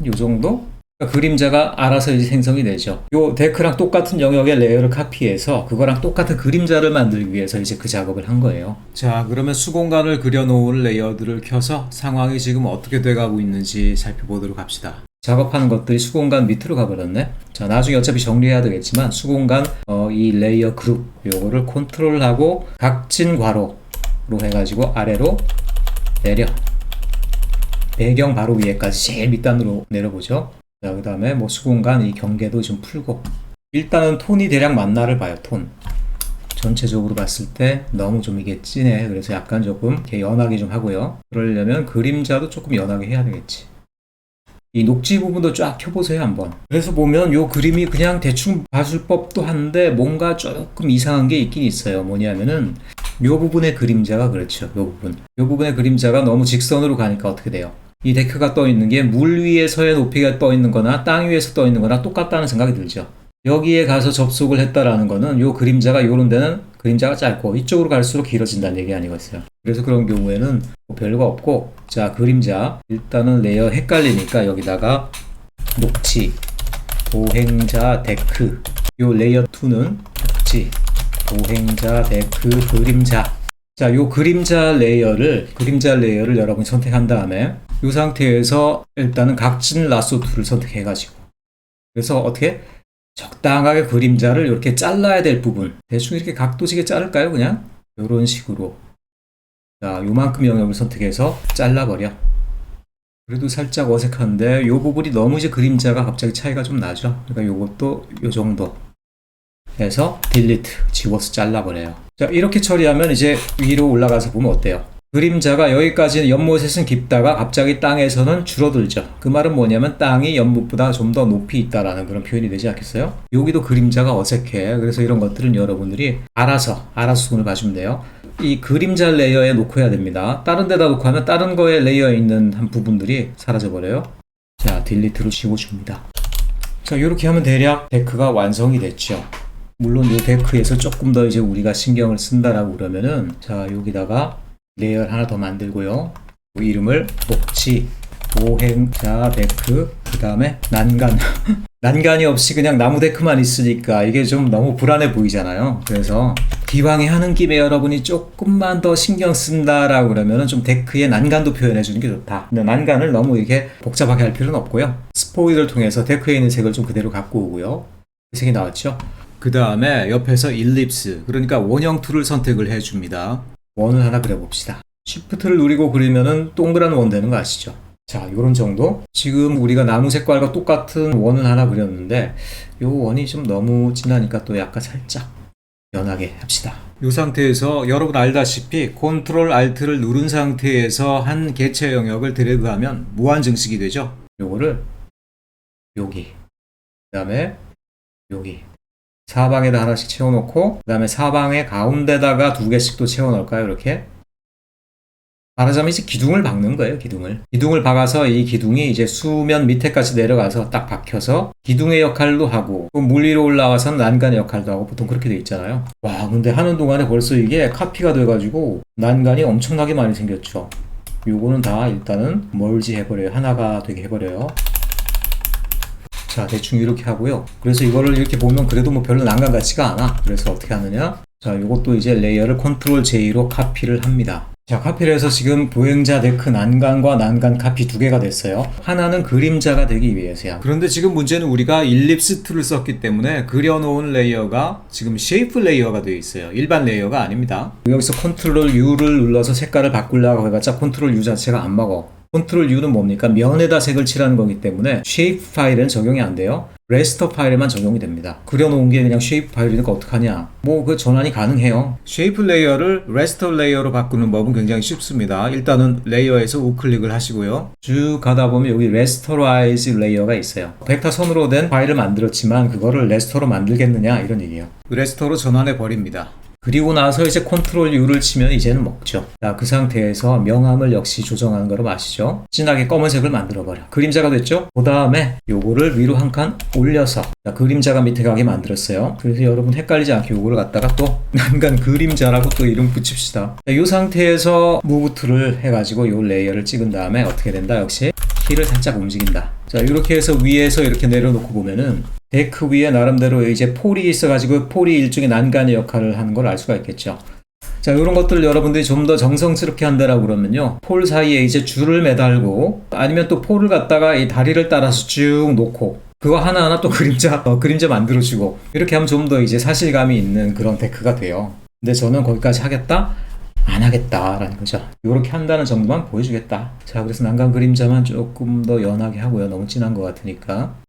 요 정도? 그림자가 알아서 이제 생성이 되죠. 요 데크랑 똑같은 영역의 레이어를 카피해서 그거랑 똑같은 그림자를 만들기 위해서 이제 그 작업을 한 거예요. 자, 그러면 수공간을 그려놓은 레이어들을 켜서 상황이 지금 어떻게 돼가고 있는지 살펴보도록 합시다. 작업하는 것들이 수공간 밑으로 가버렸네. 자, 나중에 어차피 정리해야 되겠지만 수공간 이 레이어 그룹 요거를 컨트롤하고 각진 괄호로 해가지고 아래로 내려. 배경 바로 위에까지 제일 밑단으로 내려보죠. 자, 그 다음에 뭐 수공간 이 경계도 좀 풀고 일단은 톤이 대략 맞나를 봐요. 톤 전체적으로 봤을 때 너무 좀 이게 진해. 그래서 약간 조금 이렇게 연하게 좀 하고요. 그러려면 그림자도 조금 연하게 해야 되겠지. 이 녹지 부분도 쫙 켜보세요 한번. 그래서 보면 요 그림이 그냥 대충 봐줄 법도 한데 뭔가 조금 이상한 게 있긴 있어요. 뭐냐면은 요 부분의 그림자가 그렇죠. 요 부분의 그림자가 너무 직선으로 가니까 어떻게 돼요? 이 데크가 떠 있는 게 물 위에서의 높이가 떠 있는 거나 땅 위에서 떠 있는 거나 똑같다는 생각이 들죠. 여기에 가서 접속을 했다라는 거는 요 그림자가 요런 데는 그림자가 짧고 이쪽으로 갈수록 길어진다는 얘기 아니겠어요. 그래서 그런 경우에는 뭐 별거 없고 자, 그림자 일단은 레이어 헷갈리니까 여기다가 녹지 보행자 데크 요 레이어 2는 녹지 보행자 데크 그림자. 자, 요 그림자 레이어를 여러분이 선택한 다음에 이 상태에서 일단은 각진 라소 툴을 선택해가지고 그래서 어떻게 적당하게 그림자를 이렇게 잘라야 될 부분 대충 이렇게 각도지게 자를까요? 그냥 이런 식으로 자, 요만큼 영역을 선택해서 잘라버려. 그래도 살짝 어색한데 이 부분이 너무 이제 그림자가 갑자기 차이가 좀 나죠. 그러니까 요것도 요 정도 해서 딜리트 지워서 잘라버려요. 자, 이렇게 처리하면 이제 위로 올라가서 보면 어때요? 그림자가 여기까지는 연못에서는 깊다가 갑자기 땅에서는 줄어들죠. 그 말은 뭐냐면 땅이 연못보다 좀 더 높이 있다라는 그런 표현이 되지 않겠어요? 여기도 그림자가 어색해. 그래서 이런 것들은 여러분들이 알아서 손을 봐주면 돼요. 이 그림자 레이어에 놓고 해야 됩니다. 다른 데다 놓고 하면 다른 거에 레이어에 있는 한 부분들이 사라져버려요. 자, 딜리트로 지워줍니다. 자, 이렇게 하면 대략 데크가 완성이 됐죠. 물론 이 데크에서 조금 더 이제 우리가 신경을 쓴다라고 그러면은 자, 여기다가 레이어를 하나 더 만들고요. 이름을 녹지 보행자 데크 그 다음에 난간 난간이 없이 그냥 나무 데크만 있으니까 이게 좀 너무 불안해 보이잖아요. 그래서 기왕에 하는 김에 여러분이 조금만 더 신경 쓴다라고 그러면은 좀 데크의 난간도 표현해 주는 게 좋다. 근데 난간을 너무 이렇게 복잡하게 할 필요는 없고요. 스포일을 통해서 데크에 있는 색을 좀 그대로 갖고 오고요. 그 색이 나왔죠. 그 다음에 옆에서 일립스, 그러니까 원형 툴을 선택을 해줍니다. 원을 하나 그려봅시다. 쉬프트를 누리고 그리면은 동그란 원 되는 거 아시죠? 자, 요런 정도. 지금 우리가 나무 색깔과 똑같은 원을 하나 그렸는데 요 원이 좀 너무 진하니까 또 약간 살짝 연하게 합시다. 이 상태에서 여러분 알다시피 컨트롤 알트를 누른 상태에서 한 개체 영역을 드래그하면 무한 증식이 되죠. 요거를 여기, 그 다음에 여기 사방에다 하나씩 채워놓고, 그 다음에 사방의 가운데다가 두 개씩 또 채워넣을까요? 이렇게 말하자면 이제 기둥을 박는 거예요. 기둥을 박아서 이 기둥이 이제 수면 밑에까지 내려가서 딱 박혀서 기둥의 역할도 하고, 물 위로 올라와서는 난간의 역할도 하고, 보통 그렇게 돼 있잖아요. 와, 근데 하는 동안에 벌써 이게 카피가 돼가지고 난간이 엄청나게 많이 생겼죠. 요거는 다 일단은 멀지 해버려요. 하나가 되게 해버려요. 자, 대충 이렇게 하고요. 그래서 이거를 이렇게 보면 그래도 뭐 별로 난간 같지가 않아. 그래서 어떻게 하느냐? 자, 요것도 이제 레이어를 컨트롤 J로 카피를 합니다. 자, 카피를 해서 지금 보행자 데크 난간과 난간 카피 두 개가 됐어요. 하나는 그림자가 되기 위해서야. 그런데 지금 문제는 우리가 일립스 툴을 썼기 때문에 그려놓은 레이어가 지금 쉐이프 레이어가 되어 있어요. 일반 레이어가 아닙니다. 여기서 컨트롤 U를 눌러서 색깔을 바꾸려고 해봤자 컨트롤 U 자체가 안 먹어. 컨트롤 U는 뭡니까? 면에다 색을 칠하는 거기 때문에 쉐이프 파일은 적용이 안 돼요. 레스터 파일에만 적용이 됩니다. 그려놓은 게 그냥 쉐이프 파일이니까 어떡하냐? 뭐 그 전환이 가능해요. 쉐이프 레이어를 레스터 레이어로 바꾸는 법은 굉장히 쉽습니다. 일단은 레이어에서 우클릭을 하시고요. 쭉 가다 보면 여기 레스터라이즈 레이어가 있어요. 벡터 선으로 된 파일을 만들었지만 그거를 레스터로 만들겠느냐 이런 얘기예요. 레스터로 전환해 버립니다. 그리고 나서 이제 컨트롤 U를 치면 이제는 먹죠. 자, 그 상태에서 명암을 역시 조정하는 거로 아시죠? 진하게 검은색을 만들어버려. 그림자가 됐죠? 그 다음에 요거를 위로 한 칸 올려서, 자, 그림자가 밑에 가게 만들었어요. 그래서 여러분 헷갈리지 않게 요거를 갖다가 또 난간 그림자라고 또 이름 붙입시다. 자, 이 상태에서 무브 툴을 해가지고 요 레이어를 찍은 다음에 어떻게 된다? 역시 키를 살짝 움직인다. 자, 이렇게 해서 위에서 이렇게 내려놓고 보면은 데크 위에 나름대로 이제 폴이 있어가지고 폴이 일종의 난간의 역할을 하는 걸 알 수가 있겠죠. 자, 이런 것들을 여러분들이 좀 더 정성스럽게 한다라고 그러면요, 폴 사이에 이제 줄을 매달고, 아니면 또 폴을 갖다가 이 다리를 따라서 쭉 놓고, 그거 하나하나 또 그림자 만들어주고, 이렇게 하면 좀 더 이제 사실감이 있는 그런 데크가 돼요. 근데 저는 거기까지 하겠다? 안 하겠다라는 거죠. 이렇게 한다는 정도만 보여주겠다. 자, 그래서 난간 그림자만 조금 더 연하게 하고요. 너무 진한 것 같으니까.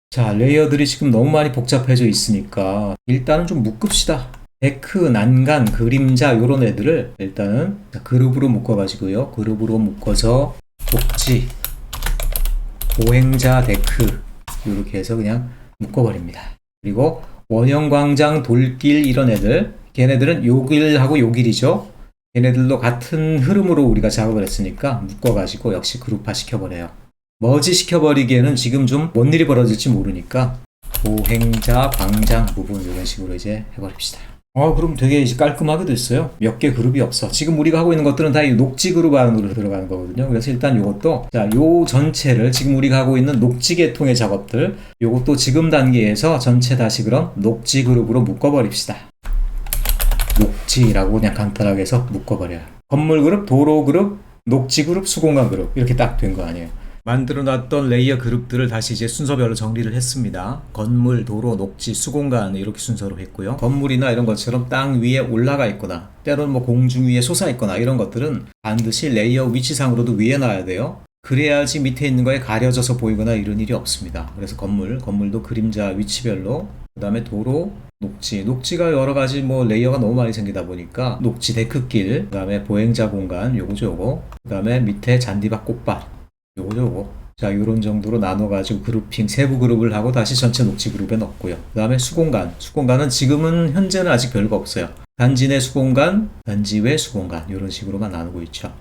자, 레이어들이 지금 너무 많이 복잡해져 있으니까 일단은 좀 묶읍시다. 데크, 난간, 그림자 이런 애들을 일단은 그룹으로 묶어가지고요. 그룹으로 묶어서 복지, 보행자 데크 이렇게 해서 그냥 묶어버립니다. 그리고 원형 광장, 돌길 이런 애들, 걔네들은 요 길하고 요 길이죠. 걔네들도 같은 흐름으로 우리가 작업을 했으니까 묶어가지고 역시 그룹화 시켜버려요. 머지 시켜버리기에는 지금 좀 뭔 일이 벌어질지 모르니까 보행자, 광장 부분 이런 식으로 이제 해버립시다. 그럼 되게 이제 깔끔하게 됐어요. 몇 개 그룹이 없어. 지금 우리가 하고 있는 것들은 다 이 녹지 그룹 안으로 들어가는 거거든요. 그래서 일단 요것도, 자, 요 전체를 지금 우리가 하고 있는 녹지 계통의 작업들, 요것도 지금 단계에서 전체 다시 그럼 녹지 그룹으로 묶어버립시다. 녹지라고 그냥 간단하게 해서 묶어버려요. 건물 그룹, 도로 그룹, 녹지 그룹, 수공간 그룹 이렇게 딱 된 거 아니에요. 만들어놨던 레이어 그룹들을 다시 이제 순서별로 정리를 했습니다. 건물, 도로, 녹지, 수공간 이렇게 순서로 했고요. 건물이나 이런 것처럼 땅 위에 올라가 있거나 때로는 뭐 공중 위에 솟아 있거나 이런 것들은 반드시 레이어 위치상으로도 위에 놔야 돼요. 그래야지 밑에 있는 거에 가려져서 보이거나 이런 일이 없습니다. 그래서 건물도 그림자 위치별로, 그 다음에 도로, 녹지가 여러 가지 뭐 레이어가 너무 많이 생기다 보니까 녹지 데크길, 그 다음에 보행자 공간 요거, 그 다음에 밑에 잔디밭 꽃밭 요거. 자, 요런 정도로 나눠가지고 그룹핑, 세부 그룹을 하고 다시 전체 녹지 그룹에 넣고요. 그 다음에 수공간은 지금은 현재는 아직 별거 없어요. 단지 내 수공간, 단지 외 수공간 요런 식으로만 나누고 있죠.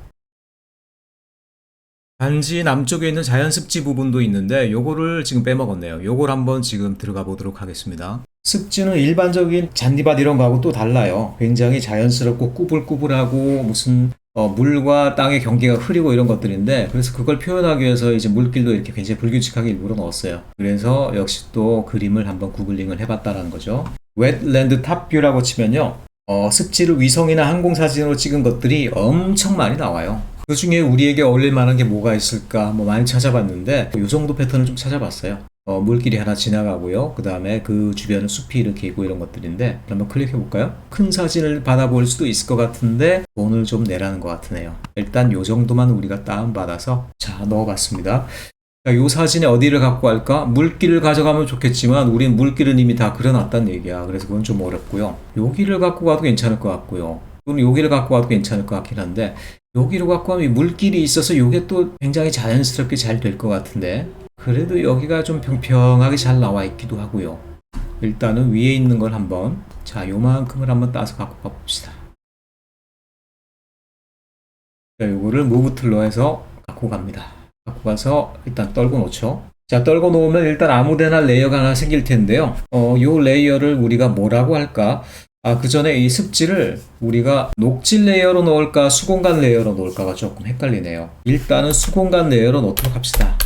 단지 남쪽에 있는 자연습지 부분도 있는데 요거를 지금 빼먹었네요. 요걸 한번 지금 들어가 보도록 하겠습니다. 습지는 일반적인 잔디밭 이런 거하고 또 달라요. 굉장히 자연스럽고 꾸불꾸불하고 무슨 물과 땅의 경계가 흐리고 이런 것들인데, 그래서 그걸 표현하기 위해서 이제 물길도 이렇게 굉장히 불규칙하게 일부러 넣었어요. 그래서 역시 또 그림을 한번 구글링을 해봤다라는 거죠. 웨트랜드 탑뷰라고 치면요, 습지를 위성이나 항공사진으로 찍은 것들이 엄청 많이 나와요. 그 중에 우리에게 어울릴 만한 게 뭐가 있을까 뭐 많이 찾아봤는데 이 정도 패턴을 좀 찾아봤어요. 물길이 하나 지나가고요. 그 다음에 그 주변은 숲이 이렇게 있고 이런 것들인데 한번 클릭해 볼까요? 큰 사진을 받아볼 수도 있을 것 같은데 돈을 좀 내라는 것 같으네요. 일단 요 정도만 우리가 다운받아서 자 넣어봤습니다. 자, 요 사진에 어디를 갖고 갈까? 물길을 가져가면 좋겠지만 우린 물길은 이미 다 그려놨다는 얘기야. 그래서 그건 좀 어렵고요. 여기를 갖고 가도 괜찮을 것 같고요. 또는 여기를 갖고 가도 괜찮을 것 같긴 한데 여기로 갖고 가면 물길이 있어서 이게 또 굉장히 자연스럽게 잘 될 것 같은데 그래도 여기가 좀 평평하게 잘 나와 있기도 하고요. 일단은 위에 있는 걸 한번 자 요만큼을 한번 따서 갖고 가봅시다. 자 요거를 무브 툴로 해서 갖고 갑니다. 갖고 가서 일단 떨궈 놓죠. 자 떨궈 놓으면 일단 아무데나 레이어가 하나 생길 텐데요. 요 레이어를 우리가 뭐라고 할까? 그 전에 이 습지를 우리가 녹질 레이어로 넣을까 수공간 레이어로 넣을까가 조금 헷갈리네요. 일단은 수공간 레이어로 넣도록 합시다.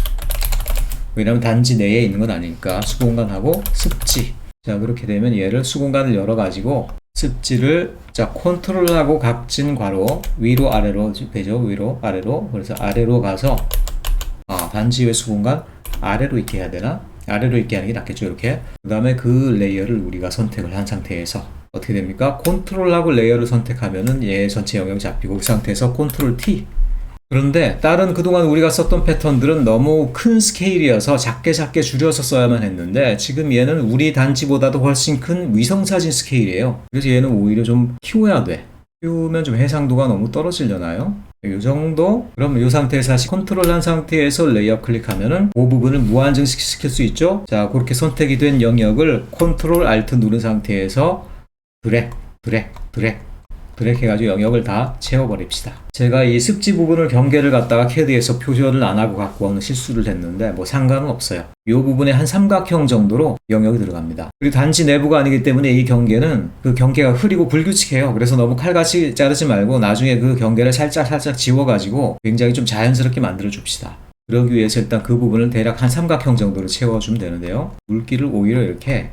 왜냐면 단지 내에 있는 건 아니니까 수공간하고 습지. 자 그렇게 되면 얘를 수공간을 열어 가지고 습지를 자 컨트롤하고 각진 괄호 위로 아래로 되죠. 위로 아래로. 그래서 아래로 가서 단지의 수공간 아래로 있게 해야 되나? 아래로 있게 하는 게 낫겠죠. 이렇게. 그 다음에 그 레이어를 우리가 선택을 한 상태에서 어떻게 됩니까? 컨트롤하고 레이어를 선택하면은 얘 전체 영역 잡히고 그 상태에서 컨트롤 T. 그런데 다른 그동안 우리가 썼던 패턴들은 너무 큰 스케일이어서 작게 줄여서 써야만 했는데 지금 얘는 우리 단지보다도 훨씬 큰 위성사진 스케일이에요. 그래서 얘는 오히려 좀 키워야 돼. 키우면 좀 해상도가 너무 떨어지려나요? 이 정도? 그럼 이 상태에서 다시 컨트롤 한 상태에서 레이어 클릭하면은 그 부분을 무한정시킬 수 있죠? 자, 그렇게 선택이 된 영역을 컨트롤 알트 누른 상태에서 드래그 해가지고 영역을 다 채워버립시다. 제가 이 습지 부분을 경계를 갖다가 캐드에서 표시를 안 하고 갖고 오는 실수를 했는데 뭐 상관은 없어요. 이 부분에 한 삼각형 정도로 영역이 들어갑니다. 그리고 단지 내부가 아니기 때문에 이 경계는 그 경계가 흐리고 불규칙해요. 그래서 너무 칼같이 자르지 말고 나중에 그 경계를 살짝 지워가지고 굉장히 좀 자연스럽게 만들어 줍시다. 그러기 위해서 일단 그 부분을 대략 한 삼각형 정도로 채워주면 되는데요. 물기를 오히려 이렇게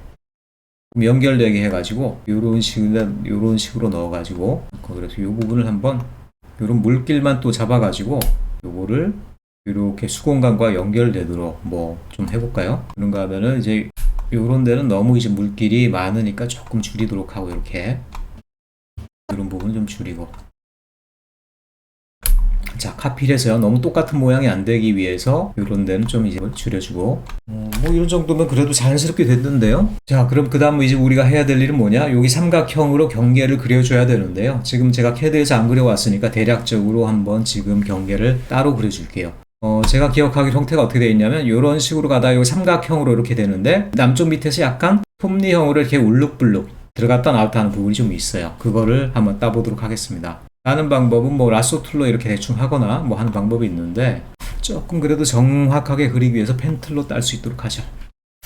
연결되게 해가지고 요런 식으로 넣어가지고 그래서 요 부분을 한번 요런 물길만 또 잡아가지고 요거를 이렇게 수공간과 연결되도록 뭐 좀 해볼까요? 그런가 하면은 이제 요런 데는 너무 이제 물길이 많으니까 조금 줄이도록 하고 이렇게 이런 부분 좀 줄이고 자 카피를 해서요. 너무 똑같은 모양이 안 되기 위해서 이런 데는 좀 이제 줄여주고 뭐 이런 정도면 그래도 자연스럽게 됐는데요. 자 그럼 그 다음 이제 우리가 해야 될 일은 뭐냐? 여기 삼각형으로 경계를 그려줘야 되는데요. 지금 제가 캐드에서 안 그려왔으니까 대략적으로 한번 지금 경계를 따로 그려줄게요. 제가 기억하기 형태가 어떻게 되어 있냐면 이런 식으로 가다가 여기 삼각형으로 이렇게 되는데 남쪽 밑에서 약간 톱니형으로 이렇게 울룩불룩 들어갔다 나왔다 하는 부분이 좀 있어요. 그거를 한번 따보도록 하겠습니다. 하는 방법은 뭐 라쏘 툴로 이렇게 대충 하거나 뭐 하는 방법이 있는데 조금 그래도 정확하게 그리기 위해서 펜 툴로 딸 수 있도록 하죠.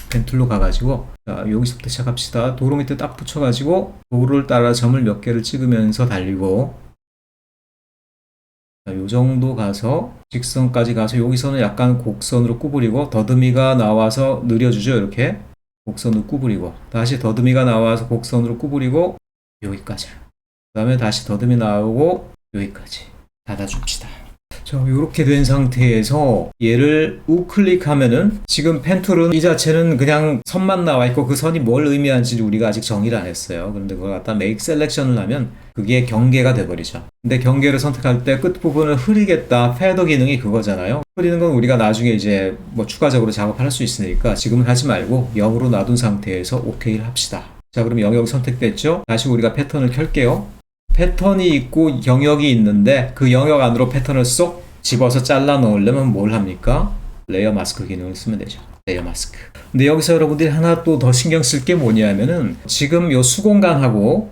펜 툴로 가가지고 자 여기서부터 시작합시다. 도로 밑에 딱 붙여가지고 도로를 따라 점을 몇 개를 찍으면서 달리고 자, 요 정도 가서 직선까지 가서 여기서는 약간 곡선으로 구부리고 더듬이가 나와서 느려주죠. 이렇게 곡선으로 구부리고 다시 더듬이가 나와서 곡선으로 구부리고 여기까지 그 다음에 다시 더듬이 나오고 여기까지 닫아줍시다. 자, 이렇게 된 상태에서 얘를 우클릭하면은 지금 펜툴은 이 자체는 그냥 선만 나와 있고 그 선이 뭘 의미하는지 우리가 아직 정의를 안 했어요. 그런데 그걸 갖다 make selection을 하면 그게 경계가 돼버리죠. 근데 경계를 선택할 때 끝부분을 흐리겠다 패더 기능이 그거잖아요. 흐리는 건 우리가 나중에 이제 뭐 추가적으로 작업할 수 있으니까 지금은 하지 말고 0으로 놔둔 상태에서 OK를 합시다. 자, 그럼 영역이 선택됐죠? 다시 우리가 패턴을 켤게요. 패턴이 있고 영역이 있는데 그 영역 안으로 패턴을 쏙 집어서 잘라 넣으려면 뭘 합니까? 레이어 마스크 기능을 쓰면 되죠. 레이어 마스크. 근데 여기서 여러분들이 하나 또 더 신경 쓸 게 뭐냐면은 지금 요 수공간하고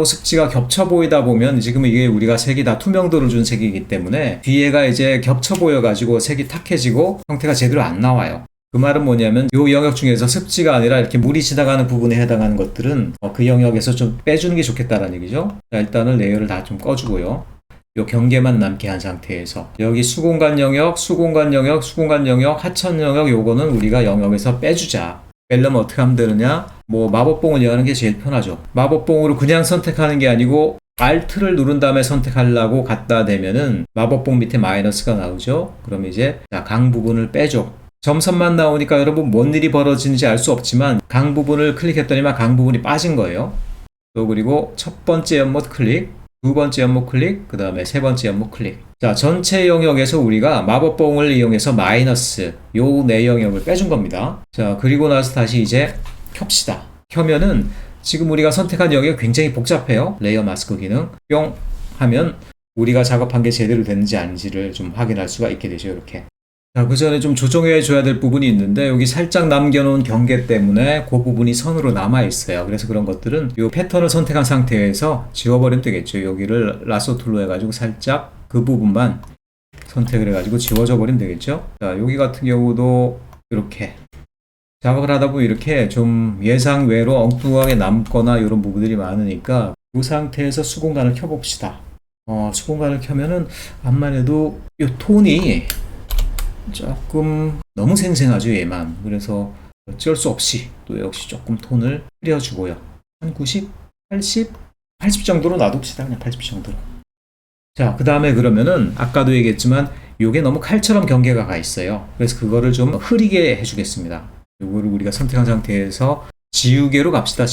습지가 겹쳐 보이다 보면 지금 이게 우리가 색이 다 투명도를 준 색이기 때문에 뒤에가 이제 겹쳐 보여 가지고 색이 탁해지고 형태가 제대로 안 나와요. 그 말은 뭐냐면 이 영역 중에서 습지가 아니라 이렇게 물이 지나가는 부분에 해당하는 것들은 그 영역에서 좀 빼주는 게 좋겠다라는 얘기죠. 자, 일단은 레이어를 다 좀 꺼주고요. 요 경계만 남게 한 상태에서 여기 수공간 영역, 하천 영역 요거는 우리가 영역에서 빼주자. 빼려면 어떻게 하면 되느냐? 뭐 마법봉을 여는 게 제일 편하죠. 마법봉으로 그냥 선택하는 게 아니고 Alt를 누른 다음에 선택하려고 갖다 대면은 마법봉 밑에 마이너스가 나오죠. 그럼 이제 자, 강 부분을 빼줘. 점선만 나오니까 여러분 뭔 일이 벌어지는지 알 수 없지만 강 부분을 클릭했더니만 강 부분이 빠진 거예요. 또 그리고 첫 번째 연못 클릭, 두 번째 연못 클릭, 그 다음에 세 번째 연못 클릭. 자, 전체 영역에서 우리가 마법봉을 이용해서 마이너스 요 네 영역을 빼준 겁니다. 자, 그리고 나서 다시 이제 켭시다. 켜면은 지금 우리가 선택한 영역이 굉장히 복잡해요. 레이어 마스크 기능 뿅 하면 우리가 작업한 게 제대로 됐는지 아닌지를 좀 확인할 수가 있게 되죠. 이렇게. 자, 그 전에 좀 조정해 줘야 될 부분이 있는데 여기 살짝 남겨놓은 경계 때문에 그 부분이 선으로 남아 있어요. 그래서 그런 것들은 이 패턴을 선택한 상태에서 지워버리면 되겠죠. 여기를 라sso 툴로 해가지고 살짝 그 부분만 선택을 해가지고 지워져 버리면 되겠죠. 자, 여기 같은 경우도 이렇게 작업을 하다 보면 이렇게 좀 예상 외로 엉뚱하게 남거나 이런 부분들이 많으니까 이 상태에서 수공간을 켜봅시다. 수공간을 켜면은 암만 해도 이 톤이 조금 너무 생생하죠, 얘만. 그래서 어쩔 수 없이 또 역시 조금 톤을 흐려주고요. 한 90, 80 정도로 놔둡시다. 그냥 80 정도로. 자, 그 다음에 그러면은 아까도 얘기했지만 요게 너무 칼처럼 경계가 가 있어요. 그래서 그거를 좀 흐리게 해주겠습니다. 요거를 우리가 선택한 상태에서 지우개로 갑시다.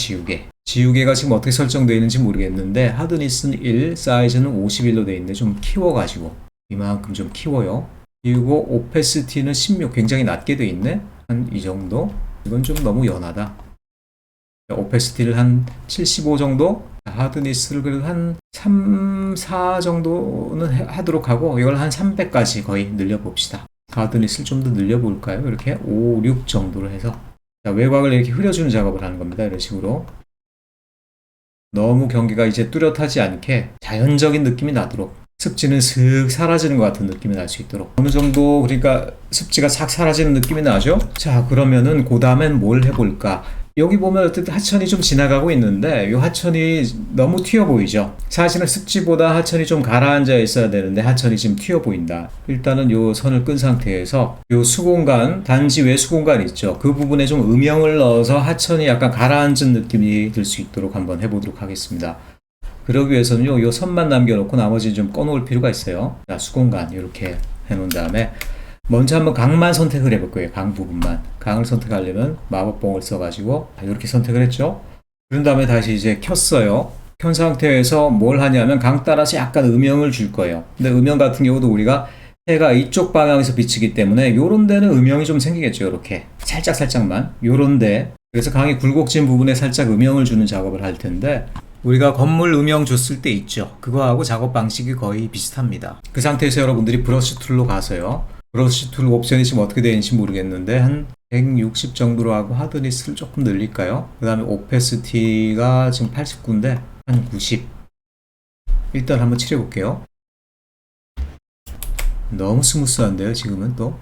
지우개가 지금 어떻게 설정되어 있는지 모르겠는데 하드니스는 1, 사이즈는 51로 되어 있는데 좀 키워가지고 이만큼 좀 키워요. 그리고 오페시티는 16, 굉장히 낮게 되어 있네. 한 이 정도. 이건 좀 너무 연하다. 오페시티를 한 75 정도, 하드니스를 그래도 한 3, 4 정도는 하도록 하고 이걸 한 300까지 거의 늘려봅시다. 하드니스를 좀 더 늘려볼까요? 이렇게 5, 6 정도로 해서. 자, 외곽을 이렇게 흐려주는 작업을 하는 겁니다. 이런 식으로. 너무 경계가 이제 뚜렷하지 않게 자연적인 느낌이 나도록 습지는 슥 사라지는 것 같은 느낌이 날 수 있도록 어느 정도 그러니까 습지가 싹 사라지는 느낌이 나죠. 자, 그러면은 그 다음엔 뭘 해볼까. 여기 보면 어쨌든 하천이 좀 지나가고 있는데 이 하천이 너무 튀어 보이죠. 사실은 습지보다 하천이 좀 가라앉아 있어야 되는데 하천이 지금 튀어 보인다. 일단은 이 선을 끈 상태에서 이 수공간, 단지 외 수공간 있죠. 그 부분에 좀 음영을 넣어서 하천이 약간 가라앉은 느낌이 들 수 있도록 한번 해보도록 하겠습니다. 그러기 위해서는요, 이 선만 남겨놓고 나머지는 좀 꺼놓을 필요가 있어요. 자, 수공간 이렇게 해놓은 다음에 먼저 한번 강만 선택을 해볼 거예요. 강 부분만. 강을 선택하려면 마법봉을 써가지고 이렇게 선택을 했죠. 그런 다음에 다시 이제 켰어요. 켠 상태에서 뭘 하냐면 강 따라서 약간 음영을 줄 거예요. 근데 음영 같은 경우도 우리가 해가 이쪽 방향에서 비치기 때문에 요런 데는 음영이 좀 생기겠죠. 이렇게 살짝만 요런데. 그래서 강이 굴곡진 부분에 살짝 음영을 주는 작업을 할 텐데 우리가 건물 음영 줬을 때 있죠. 그거하고 작업 방식이 거의 비슷합니다. 그 상태에서 여러분들이 브러쉬 툴로 가서요. 브러쉬 툴 옵션이 지금 어떻게 되는지 모르겠는데 한 160 정도로 하고 하드니스를 조금 늘릴까요? 그 다음에 오페시티가 지금 89인데 한 90. 일단 한번 칠해 볼게요. 너무 스무스한데요. 지금은 또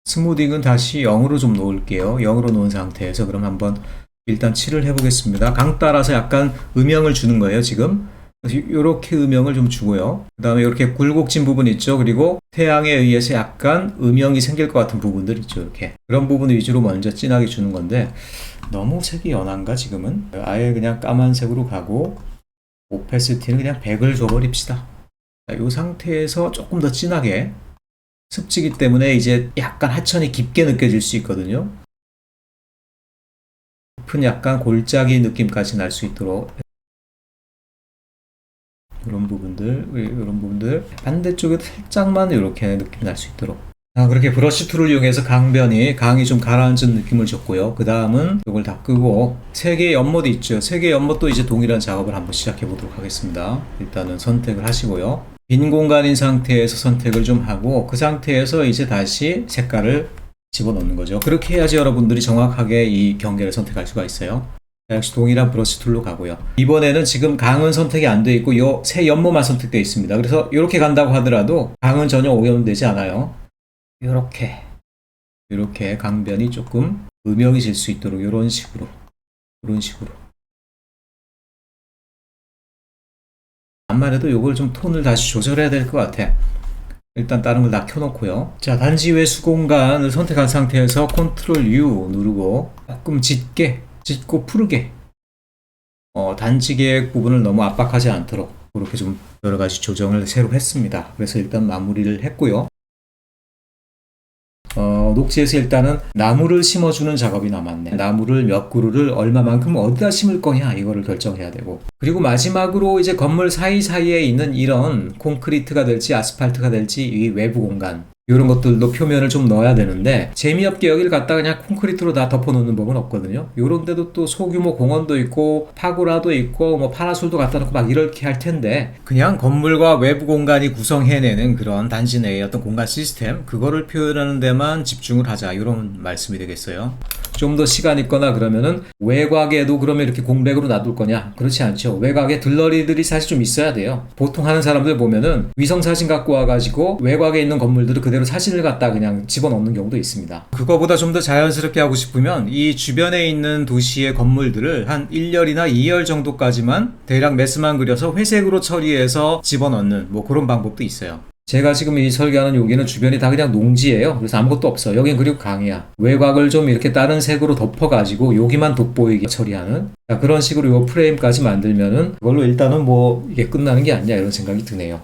스무딩은 다시 0으로 좀 놓을게요. 0으로 놓은 상태에서 그럼 한번 일단 칠을 해보겠습니다. 강 따라서 약간 음영을 주는 거예요, 지금. 이렇게 음영을 좀 주고요. 그 다음에 이렇게 굴곡진 부분 있죠. 그리고 태양에 의해서 약간 음영이 생길 것 같은 부분들 있죠. 이렇게. 그런 부분 위주로 먼저 진하게 주는 건데 너무 색이 연한가, 지금은? 아예 그냥 까만색으로 가고 오페시티는 그냥 100을 줘버립시다. 이 상태에서 조금 더 진하게 습지기 때문에 이제 약간 하천이 깊게 느껴질 수 있거든요. 깊은 약간 골짜기 느낌까지 날 수 있도록 이런 부분들 반대쪽에도 살짝만 이렇게 느낌 날 수 있도록 그렇게 브러쉬 툴을 이용해서 강이 좀 가라앉은 느낌을 줬고요. 그 다음은 이걸 다 끄고 세 개의 연못이 있죠. 세 개의 연못도 이제 동일한 작업을 한번 시작해 보도록 하겠습니다. 일단은 선택을 하시고요. 빈 공간인 상태에서 선택을 좀 하고 그 상태에서 이제 다시 색깔을 집어넣는 거죠. 그렇게 해야지 여러분들이 정확하게 이 경계를 선택할 수가 있어요. 역시 동일한 브러쉬 툴로 가고요. 이번에는 지금 강은 선택이 안 되어 있고 요 세 연모만 선택되어 있습니다. 그래서 이렇게 간다고 하더라도 강은 전혀 오염되지 않아요. 이렇게 강변이 조금 음영해질 수 있도록 이런 식으로 암만 해도 요걸 좀 톤을 다시 조절해야 될 것 같아. 일단 다른 걸 다 켜놓고요. 자, 단지 외 수공간을 선택한 상태에서 컨트롤 U 누르고 조금 짙고 푸르게 단지 계획 부분을 너무 압박하지 않도록 그렇게 좀 여러 가지 조정을 새로 했습니다. 그래서 일단 마무리를 했고요. 녹지에서 일단은 나무를 심어주는 작업이 남았네. 나무를 몇 그루를 얼마만큼 어디다 심을 거냐 이거를 결정해야 되고, 그리고 마지막으로 이제 건물 사이사이에 있는 이런 콘크리트가 될지 아스팔트가 될지 이 외부 공간, 이런 것들도 표면을 좀 넣어야 되는데 재미없게 여기를 갖다가 그냥 콘크리트로 다 덮어놓는 법은 없거든요. 이런 데도 또 소규모 공원도 있고 파고라도 있고 뭐 파라솔도 갖다 놓고 막 이렇게 할 텐데, 그냥 건물과 외부 공간이 구성해내는 그런 단지 내의 어떤 공간 시스템, 그거를 표현하는 데만 집중을 하자, 이런 말씀이 되겠어요. 좀 더 시간 있거나 그러면은 외곽에도 그러면 이렇게 공백으로 놔둘 거냐? 그렇지 않죠. 외곽에 들러리들이 사실 좀 있어야 돼요. 보통 하는 사람들 보면은 위성사진 갖고 와가지고 외곽에 있는 건물들을 그대로 사진을 갖다 그냥 집어넣는 경우도 있습니다. 그거보다 좀 더 자연스럽게 하고 싶으면 이 주변에 있는 도시의 건물들을 한 1열이나 2열 정도까지만 대략 메스만 그려서 회색으로 처리해서 집어넣는 뭐 그런 방법도 있어요. 제가 지금 이 설계하는 여기는 주변이 다 그냥 농지예요. 그래서 아무것도 없어. 여긴 그리고 강이야. 외곽을 좀 이렇게 다른 색으로 덮어가지고 여기만 돋보이게 처리하는, 그런 식으로 이 프레임까지 만들면은 그걸로 일단은 뭐 이게 끝나는 게 아니냐 이런 생각이 드네요.